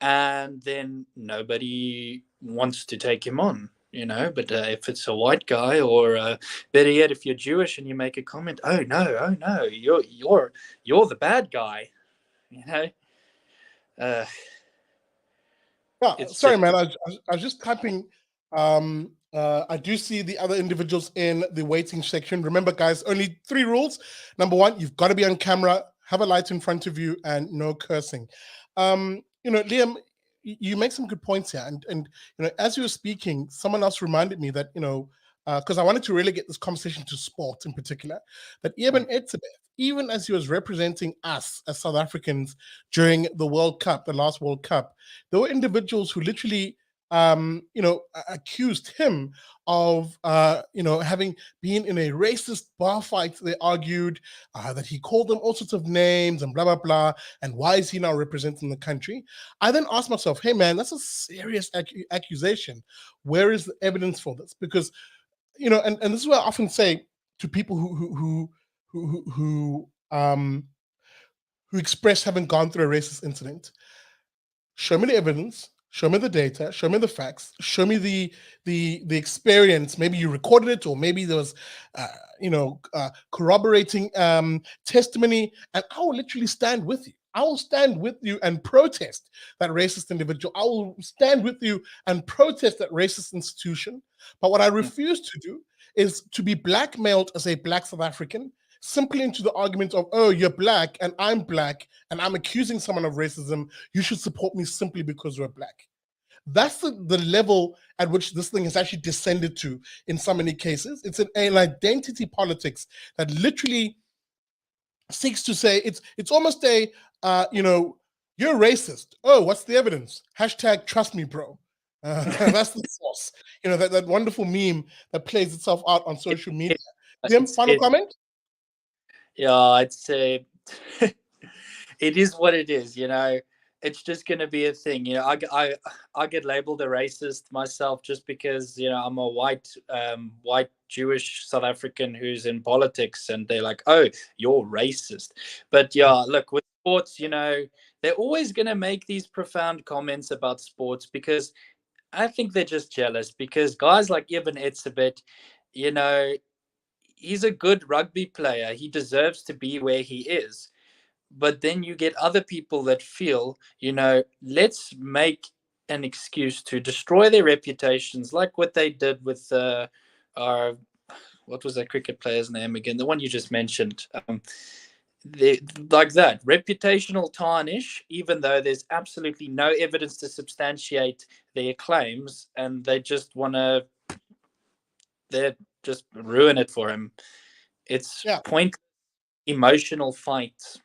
and then nobody wants to take him on. But if it's a white guy, or better yet, if you're Jewish and you make a comment, oh no, you're the bad guy. Sorry, man. I was just typing. I do see the other individuals in the waiting section. Remember, guys, only 3 rules. Number 1, you've got to be on camera, have a light in front of you, and no cursing. Liam, you make some good points here, and as you were speaking, someone else reminded me that because I wanted to really get this conversation to sport in particular, that Eben Etzebeth, even as he was representing us as South Africans during the World Cup, the last World Cup, there were individuals who literally accused him of having been in a racist bar fight. They argued that he called them all sorts of names and blah blah blah, and why is he now representing the country? I then asked myself, hey man, that's a serious accusation. Where is the evidence for this? Because and this is what I often say to people who express having gone through a racist incident. Show me the evidence, show me the data, show me the facts, show me the experience. Maybe you recorded it, or maybe there was corroborating testimony, and I will literally stand with you. I will stand with you and protest that racist individual. I will stand with you and protest that racist institution. But what I refuse to do is to be blackmailed as a Black South African simply into the argument of, oh, you're Black and I'm Black and I'm accusing someone of racism. You should support me simply because you're Black. That's the level at which this thing has actually descended to in so many cases. It's an identity politics that literally seeks to say it's almost a you're racist. Oh, what's the evidence? Hashtag trust me, bro. That's the source. That wonderful meme that plays itself out on social media. Liam, final comment? Yeah, I'd say it is what it is. It's just going to be a thing. I get labeled a racist myself just because I'm a white Jewish South African who's in politics, and they're like, "Oh, you're racist." But yeah, look, with sports, they're always going to make these profound comments about sports because I think they're just jealous. Because guys like Evan Etzebeth, he's a good rugby player. He deserves to be where he is. But then you get other people that feel, let's make an excuse to destroy their reputations, like what they did with our, what was that cricket player's name again? The one you just mentioned. Like that reputational tarnish, even though there's absolutely no evidence to substantiate their claims, and they just want to, they just ruin it for him. It's point emotional fights.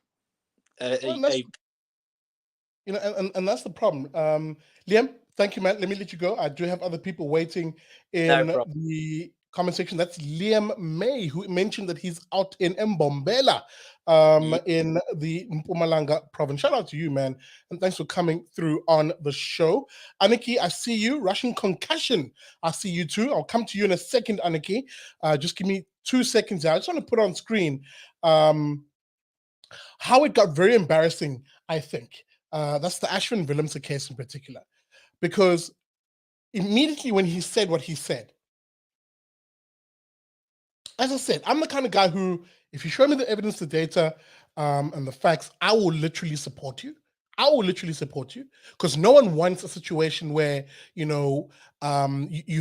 Well, and that's the problem. Liam, thank you, man. Let me let you go. I do have other people waiting in the comment section. That's Liam May, who mentioned that he's out in Mbombela, in the Mpumalanga province. Shout out to you, man, and thanks for coming through on the show. Aniki, I see you. Russian concussion, I see you too. I'll come to you in a second, Aniki. Just give me 2 seconds here. I just want to put on screen how it got very embarrassing, I think. That's the Ashwin Willemse case in particular, because immediately when he said what he said, as I said, I'm the kind of guy who, if you show me the evidence, the data, and the facts, I will literally support you. I will literally support you, because no one wants a situation where you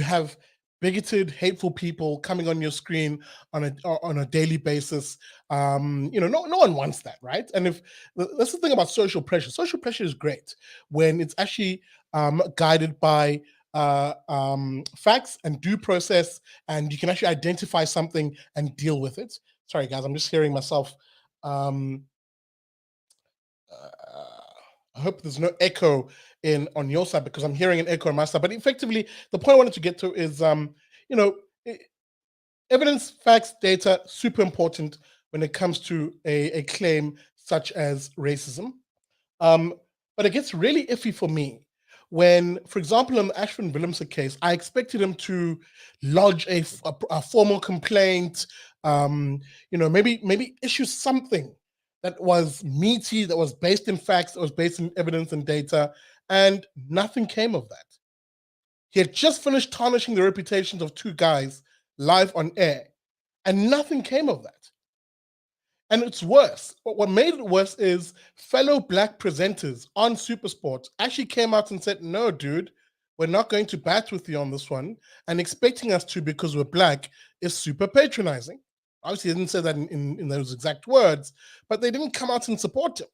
have bigoted, hateful people coming on your screen on a daily basis. No one wants that, right? And if that's the thing about social pressure. Social pressure is great when it's actually guided by facts and due process, and you can actually identify something and deal with it. Sorry, guys, I'm just hearing myself. I hope there's no echo on your side, because I'm hearing an echo on my side. But effectively, the point I wanted to get to is, evidence, facts, data, super important when it comes to a claim such as racism. But it gets really iffy for me when, for example, in the Ashwin Willemse case, I expected him to lodge a formal complaint, maybe issue something that was meaty, that was based in facts, that was based in evidence and data, and nothing came of that. He had just finished tarnishing the reputations of 2 guys live on air, and nothing came of that. And it's worse. What made it worse is fellow Black presenters on SuperSport actually came out and said, no, dude, we're not going to bat with you on this one. And expecting us to because we're Black is super patronizing. Obviously, they didn't say that in those exact words, but they didn't come out and support him.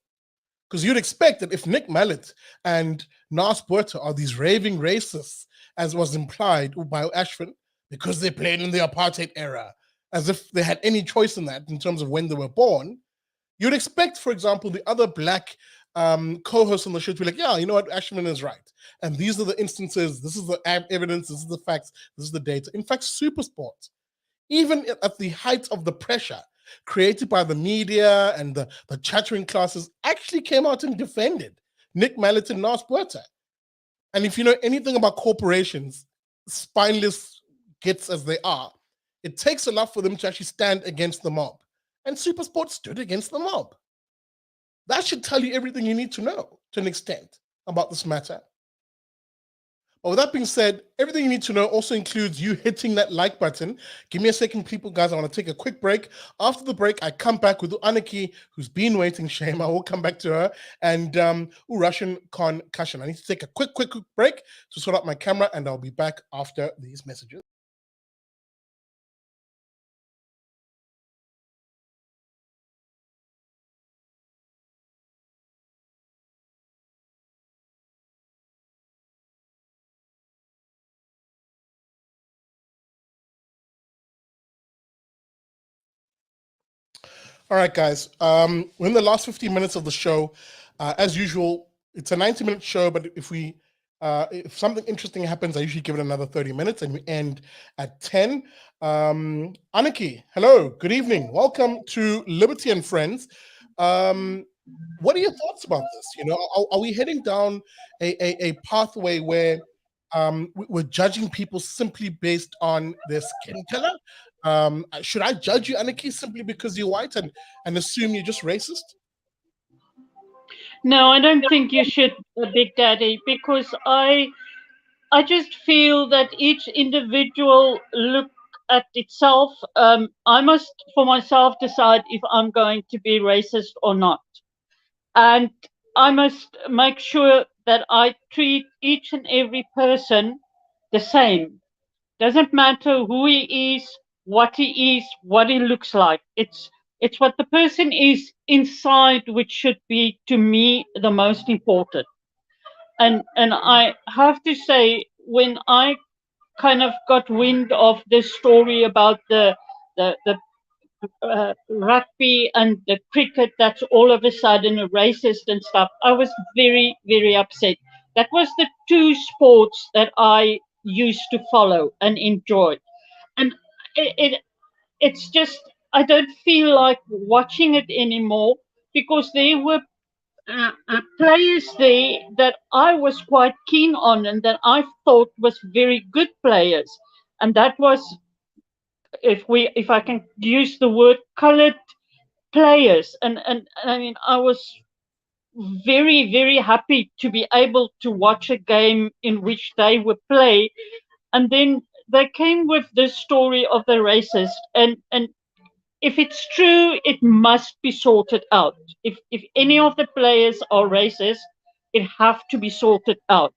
Because you'd expect that if Nick Mallet and Nas Botha are these raving racists, as was implied by Ashwin, because they played in the apartheid era, as if they had any choice in that in terms of when they were born, you'd expect, for example, the other Black co-hosts on the show to be like, yeah, you know what, Ashwin is right. And these are the instances, this is the evidence, this is the facts, this is the data. In fact, SuperSport, even at the height of the pressure created by the media and the chattering classes, actually came out and defended Nick Mallet and Nas Botha. And if you know anything about corporations, spineless gits as they are, it takes a lot for them to actually stand against the mob. And SuperSport stood against the mob. That should tell you everything you need to know to an extent about this matter. But with that being said, everything you need to know also includes you hitting that like button. Give me a second, people, guys. I want to take a quick break. After the break, I come back with Aniki, who's been waiting. Shame, I will come back to her. And Russian concussion. I need to take a quick break to sort out my camera, and I'll be back after these messages. All right, guys. We're in the last 15 minutes of the show. As usual, it's a 90-minute show, but if something interesting happens, I usually give it another 30 minutes, and we end at 10. Aniki, hello, good evening. Welcome to Liberty and Friends. What are your thoughts about this? You know, are we heading down a pathway where we're judging people simply based on their skin color? Should I judge you, Aniki, simply because you're white and assume you're just racist? No, I don't think you should, Big Daddy, because I just feel that each individual look at itself. I must, for myself, decide if I'm going to be racist or not. And I must make sure that I treat each and every person the same. Doesn't matter who he is, what he looks like. It's what the person is inside which should be, to me, the most important. And I have to say, when I kind of got wind of this story about the rugby and the cricket that's all of a sudden racist and stuff, I was very, very upset. That was the two sports that I used to follow and enjoy. And it's just, I don't feel like watching it anymore, because there were players there that I was quite keen on and that I thought was very good players. And that was, if I can use the word, colored players. And I mean, I was very, very happy to be able to watch a game in which they were played. And then they came with this story of the racist, and if it's true, it must be sorted out. If any of the players are racist, it have to be sorted out.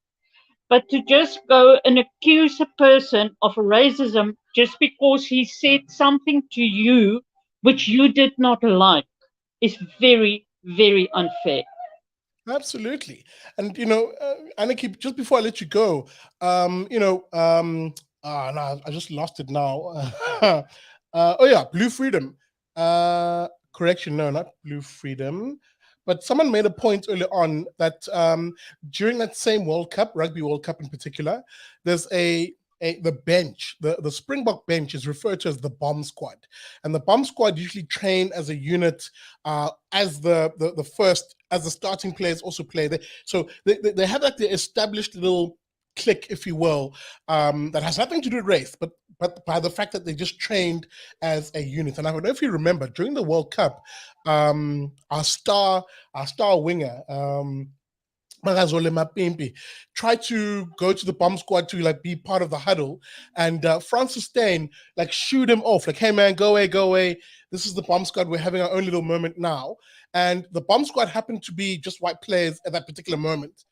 But to just go and accuse a person of racism just because he said something to you which you did not like is very, very unfair. Absolutely. And, you know, Aniki, just before I let you go, no, I just lost it now. Oh, yeah, Blue Freedom. Correction, no, not Blue Freedom. But someone made a point earlier on that during that same World Cup, Rugby World Cup in particular, there's the bench, the Springbok bench is referred to as the bomb squad. And the bomb squad usually train as a unit as the first, as the starting players also play. So they have like the established little clique, if you will, that has nothing to do with race, but by the fact that they just trained as a unit. And I don't know if you remember, during the World Cup, our star winger, Malema tried to go to the bomb squad to like be part of the huddle, and Francis Steyn like shooed him off, like, hey man, go away, this is the bomb squad, we're having our own little moment now. And the bomb squad happened to be just white players at that particular moment,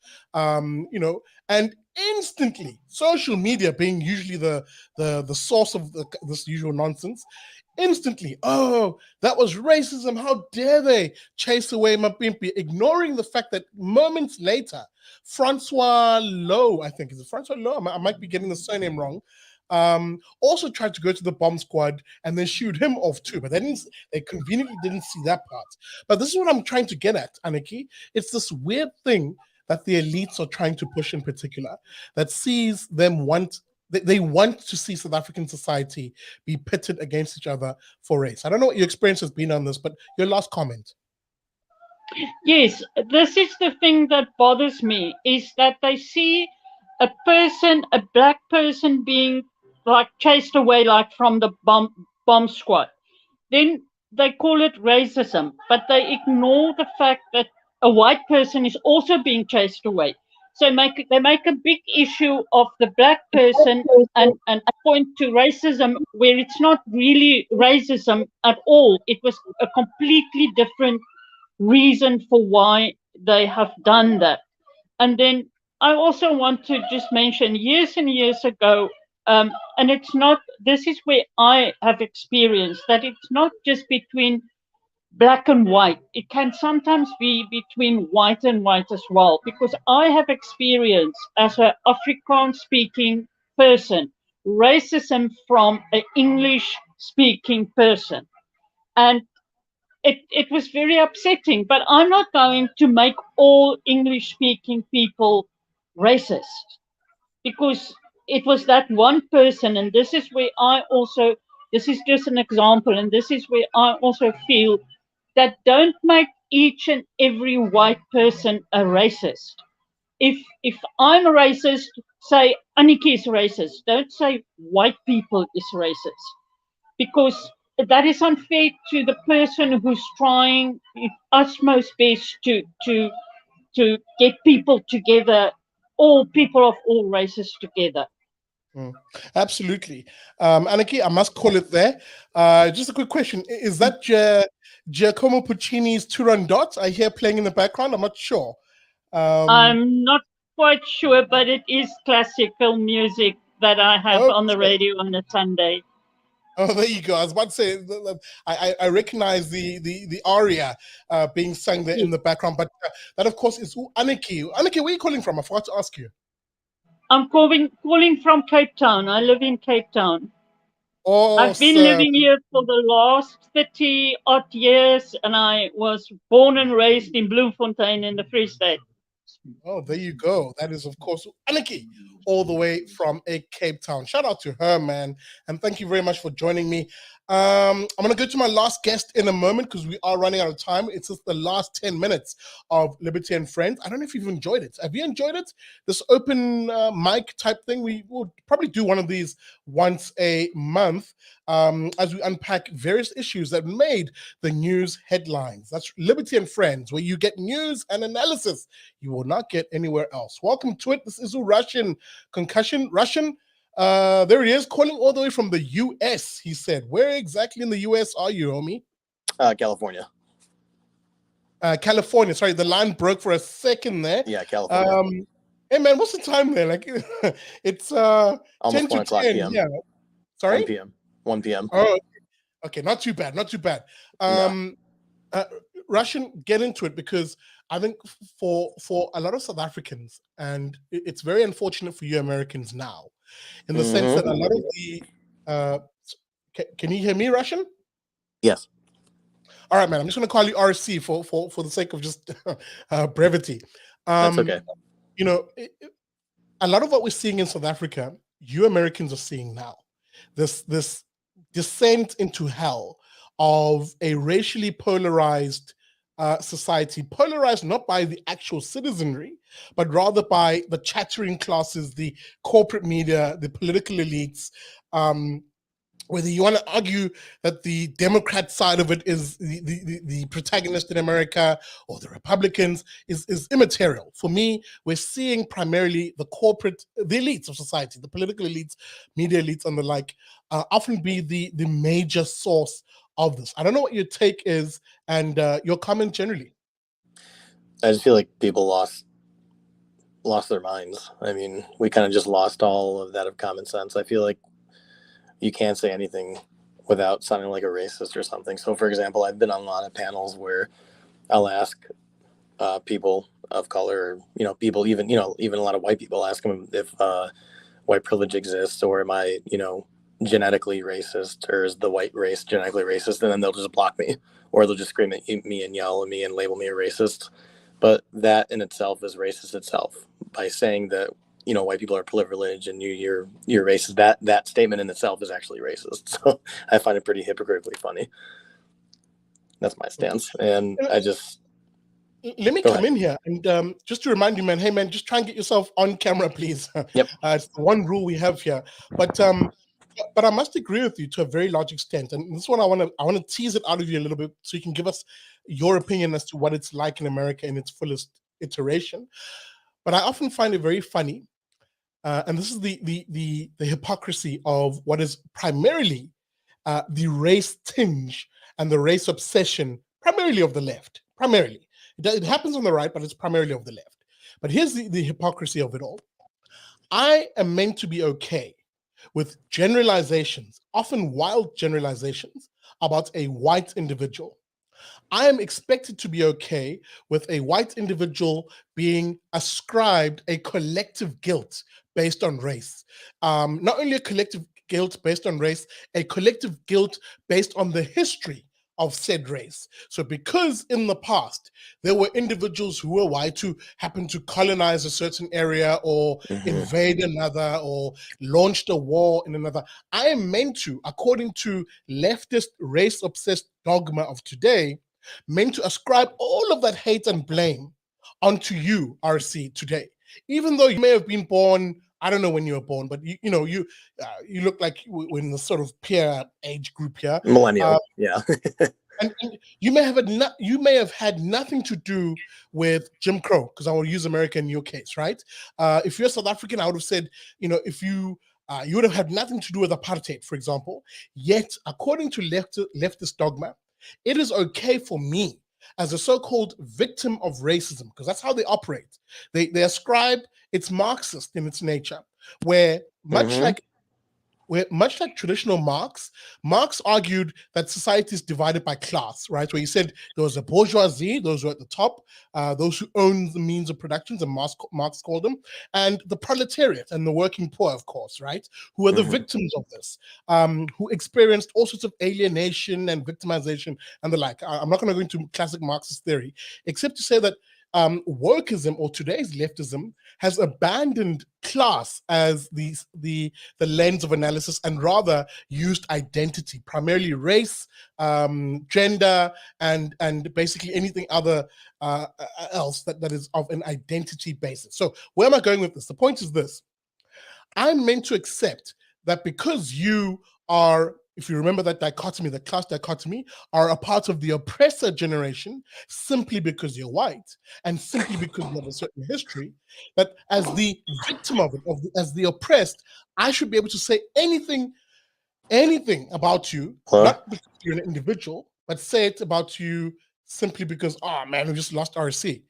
and instantly, social media being usually the source of this usual nonsense, instantly, oh, that was racism, how dare they chase away Mapimpi, ignoring the fact that moments later, Francois Lowe, I think, is it Francois Lowe? I might be getting the surname wrong, also tried to go to the bomb squad and then shoot him off too, but they conveniently didn't see that part. But this is what I'm trying to get at, Aniki. It's this weird thing that the elites are trying to push in particular, that sees them they want to see South African society be pitted against each other for race. I don't know what your experience has been on this, but your last comment. Yes, this is the thing that bothers me, is that they see a black person being like chased away, like from the bomb squad. Then they call it racism, but they ignore the fact that a white person is also being chased away. So they make a big issue of the black person and point to racism where it's not really racism at all. It was a completely different reason for why they have done that. And then I also want to just mention, years and years ago, and it's not, this is where I have experienced that it's not just between black and white. It can sometimes be between white and white as well, because I have experienced, as an Afrikaans speaking person, racism from an English speaking person. And it was very upsetting. But I'm not going to make all English-speaking people racist, because it was that one person, and this is where this is just an example, and this is where I also feel that don't make each and every white person a racist. If I'm a racist, say Aniki is racist. Don't say white people is racist, because that is unfair to the person who's trying its utmost best to get people together, all people of all races together. Absolutely. Aniki, I must call it there. Just a quick question. Is that Giacomo Puccini's Turandot I hear playing in the background? I'm not sure. I'm not quite sure, but it is classical music that I have on the radio on a Sunday. Oh, there you go. I was about to say, I recognize the aria being sung there in the background, but that, of course, is Aniki. Aniki, where are you calling from? I forgot to ask you. I'm calling from Cape Town. I live in Cape Town. Awesome. I've been living here for the last 30 odd years, and I was born and raised in Bloemfontein in the Free State. Oh, there you go. That is, of course, Aniki, all the way from Cape Town. Shout out to her, man. And thank you very much for joining me. I'm going to go to my last guest in a moment because we are running out of time. It's just the last 10 minutes of Liberty and Friends. I don't know if you've enjoyed it. Have you enjoyed it? This open mic type thing. We will probably do one of these once a month as we unpack various issues that made the news headlines. That's Liberty and Friends, where you get news and analysis you will not get anywhere else. Welcome to it. This is Russian Concussion. Russian. There he is, calling all the way from the U.S., he said. Where exactly in the U.S. are you, homie? California. California. Sorry, the line broke for a second there. Yeah, California. Hey, man, what's the time there? Like, it's almost 10 to 1 10. p.m. Yeah. Sorry? 1 p.m. 1 p.m. Oh, okay. Not too bad. Not too bad. Russian, get into it, because I think for a lot of South Africans, and it's very unfortunate for you Americans now, in the sense that a lot of the can you hear me, Russian? Yes. All right, man. I'm just going to call you RC for the sake of just brevity. That's okay. You know, a lot of what we're seeing in South Africa, you Americans are seeing now. This descent into hell of a racially polarized society, polarized not by the actual citizenry, but rather by the chattering classes, the corporate media, the political elites. Whether you want to argue that the Democrat side of it is the protagonist in America or the Republicans is immaterial. For me, we're seeing primarily the elites of society, the political elites, media elites, and the like, often be the major source of this. I don't know what your take is and your comment generally. I just feel like people lost their minds. I mean, we kind of just lost all of that of common sense. I feel like you can't say anything without sounding like a racist or something. So, for example, I've been on a lot of panels where I'll ask people of color, people, even a lot of white people, ask them if white privilege exists, or am I, genetically racist, or is the white race genetically racist? And then they'll just block me, or they'll just scream at me and yell at me and label me a racist. But that in itself is racist itself, by saying that, white people are privileged and you're racist. That statement in itself is actually racist. So I find it pretty hypocritically funny. That's my stance. And I just... Let me come in here and just to remind you, man, hey, man, just try and get yourself on camera, please. Yep. It's the one rule we have here. But I must agree with you to a very large extent. And this one, I want to tease it out of you a little bit so you can give us your opinion as to what it's like in America in its fullest iteration. But I often find it very funny. And this is the hypocrisy of what is primarily the race tinge and the race obsession, primarily of the left. Primarily. It happens on the right, but it's primarily of the left. But here's the hypocrisy of it all. I am meant to be okay with generalizations, often wild generalizations, about a white individual. I am expected to be okay with a white individual being ascribed a collective guilt based on race. Not only a collective guilt based on race, a collective guilt based on the history of said race. So because in the past there were individuals who were white who happened to colonize a certain area or invade another or launched a war in another, I am meant to, according to leftist race-obsessed dogma of today, meant to ascribe all of that hate and blame onto you, RC, today. Even though you may have been born, I don't know when you were born, but you look like we're in the sort of peer age group here. Millennial, yeah. And you may have had nothing to do with Jim Crow, because I will use America in your case, right? If you're South African, I would have said, if you would have had nothing to do with apartheid, for example. Yet, according to leftist dogma, it is okay for me as a so-called victim of racism, because that's how they operate. They ascribe it's Marxist in its nature, where much like traditional Marx argued that society is divided by class, right? Where he said there was a bourgeoisie, those who are at the top, those who own the means of production, and Marx called them, and the proletariat and the working poor, of course, right? Who are the victims of this, who experienced all sorts of alienation and victimization and the like. I'm not going to go into classic Marxist theory, except to say that wokeism, or today's leftism, has abandoned class as the lens of analysis and rather used identity, primarily race, gender, and basically anything other else that is of an identity basis. So where am I going with this? The point is this: I'm meant to accept that because you are, if you remember that dichotomy, the class dichotomy, are a part of the oppressor generation simply because you're white and simply because you have a certain history, that as the victim of it, as the oppressed, I should be able to say anything about you, not because you're an individual, but say it about you simply because, oh man, we just lost RC.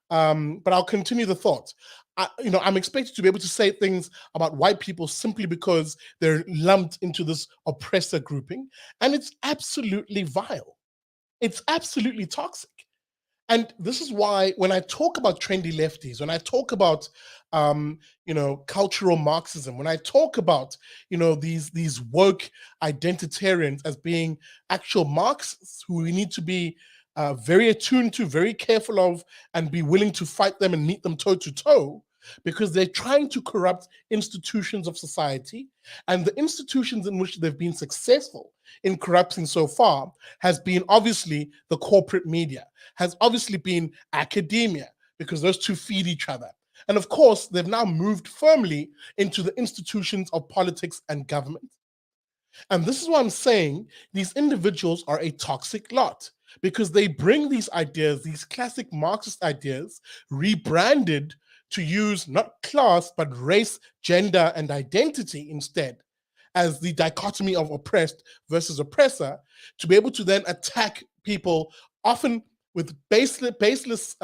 But I'll continue the thought. I'm expected to be able to say things about white people simply because they're lumped into this oppressor grouping, and it's absolutely vile. It's absolutely toxic. And this is why when I talk about trendy lefties, when I talk about cultural Marxism, when I talk about these woke identitarians as being actual Marxists who we need to be very attuned to, very careful of, and be willing to fight them and meet them toe to toe, because they're trying to corrupt institutions of society, and the institutions in which they've been successful in corrupting so far has been obviously the corporate media, has obviously been academia, because those two feed each other. And of course, they've now moved firmly into the institutions of politics and government. And this is why I'm saying these individuals are a toxic lot, because they bring these ideas, these classic Marxist ideas, rebranded to use not class, but race, gender, and identity instead, as the dichotomy of oppressed versus oppressor, to be able to then attack people, often with baseless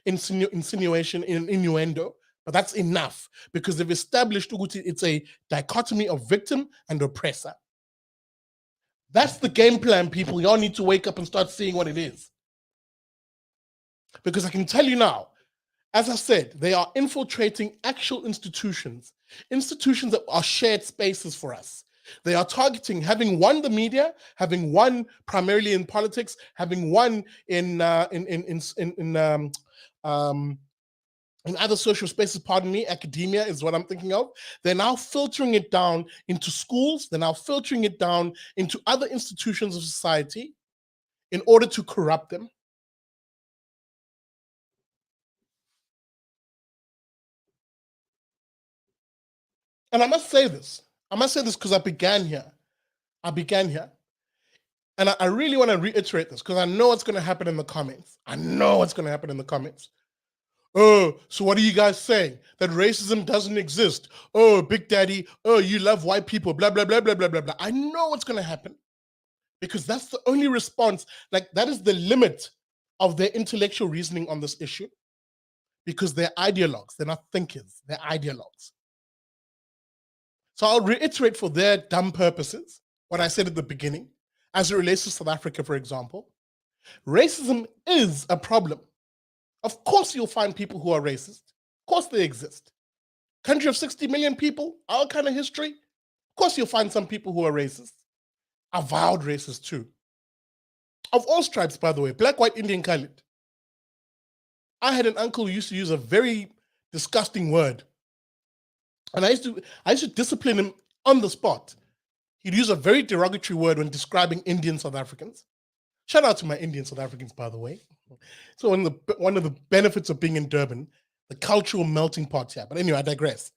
insinuation and innuendo. But that's enough, because they've established it's a dichotomy of victim and oppressor. That's the game plan, people. Y'all need to wake up and start seeing what it is. Because I can tell you now, as I said, they are infiltrating actual institutions that are shared spaces for us. They are targeting, having won the media, having won primarily in politics, having won in other social spaces, pardon me, academia is what I'm thinking of. They're now filtering it down into schools. They're now filtering it down into other institutions of society in order to corrupt them. And I must say this because I began here. And I really want to reiterate this because I know what's going to happen in the comments. Oh, so what are you guys saying? That racism doesn't exist? Oh, Big Daddy, oh, you love white people, blah, blah, blah, blah, blah, blah, blah. I know what's going to happen, because that's the only response. Like, that is the limit of their intellectual reasoning on this issue, because they're ideologues. They're not thinkers. They're ideologues. So I'll reiterate for their dumb purposes what I said at the beginning, as it relates to South Africa, for example. Racism is a problem. Of course you'll find people who are racist. Of course they exist. Country of 60 million people, our kind of history. Of course you'll find some people who are racist. Avowed racist too. of all stripes, by the way, black, white, Indian, colored. I had an uncle who used to use a very disgusting word. And I used to discipline him on the spot. He'd use a very derogatory word when describing Indian South Africans. Shout out to my Indian South Africans, by the way. So one of the benefits of being in Durban, the cultural melting pot here. But anyway, I digress.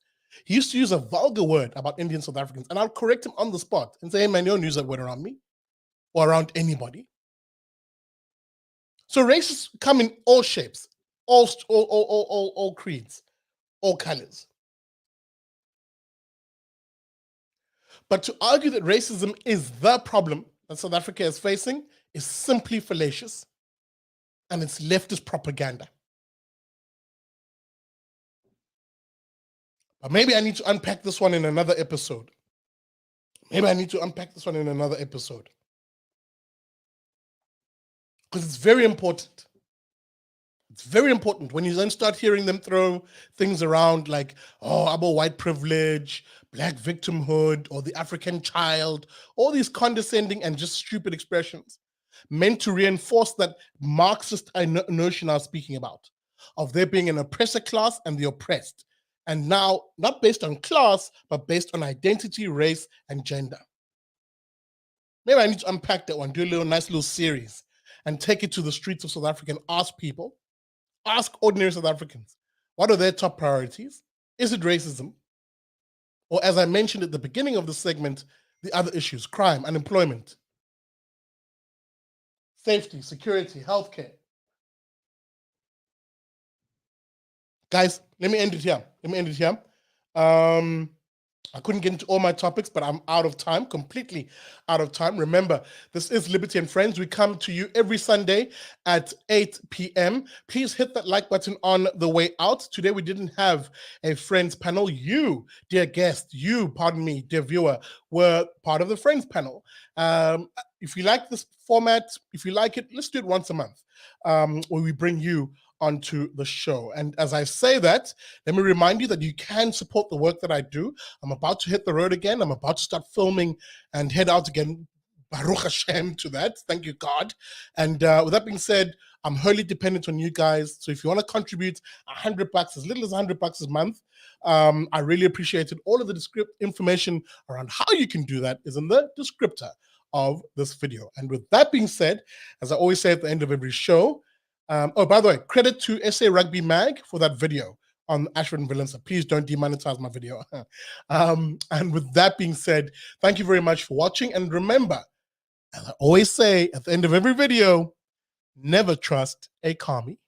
He used to use a vulgar word about Indian South Africans, and I'll correct him on the spot and say, hey man, you don't use that word around me or around anybody. So racists come in all shapes, all creeds, all colors. But to argue that racism is the problem that South Africa is facing is simply fallacious, and it's leftist propaganda. But maybe I need to unpack this one in another episode. Because it's very important. It's very important when you then start hearing them throw things around like, oh, about white privilege, black victimhood, or the African child, all these condescending and just stupid expressions meant to reinforce that Marxist notion I was speaking about, of there being an oppressor class and the oppressed. And now, not based on class, but based on identity, race, and gender. Maybe I need to unpack that one, do a nice little series, and take it to the streets of South Africa and ask people, ask ordinary South Africans, what are their top priorities? Is it racism? Or as I mentioned at the beginning of the segment, the other issues, crime, unemployment, safety, security, healthcare. Guys, let me end it here. I couldn't get into all my topics, but I'm out of time, completely out of time. Remember, this is Liberty and Friends. We come to you every Sunday at 8 p.m. Please hit that like button on the way out. Today, we didn't have a Friends panel. You, dear guest, dear viewer, were part of the Friends panel. If you like this format, if you like it, let's do it once a month, where we bring you onto the show. And as I say that, let me remind you that you can support the work that I do. I'm about to hit the road again. I'm about to start filming and head out again. Baruch Hashem to that. Thank you, God. And with that being said, I'm wholly dependent on you guys. So if you want to contribute $100, as little as $100 a month, I really appreciate it. All of the information around how you can do that is in the descriptor of this video. And with that being said, as I always say at the end of every show, oh, by the way, credit to SA Rugby Mag for that video on Ashwin Willemse. Please don't demonetize my video. And with that being said, thank you very much for watching. And remember, as I always say at the end of every video, never trust a commie.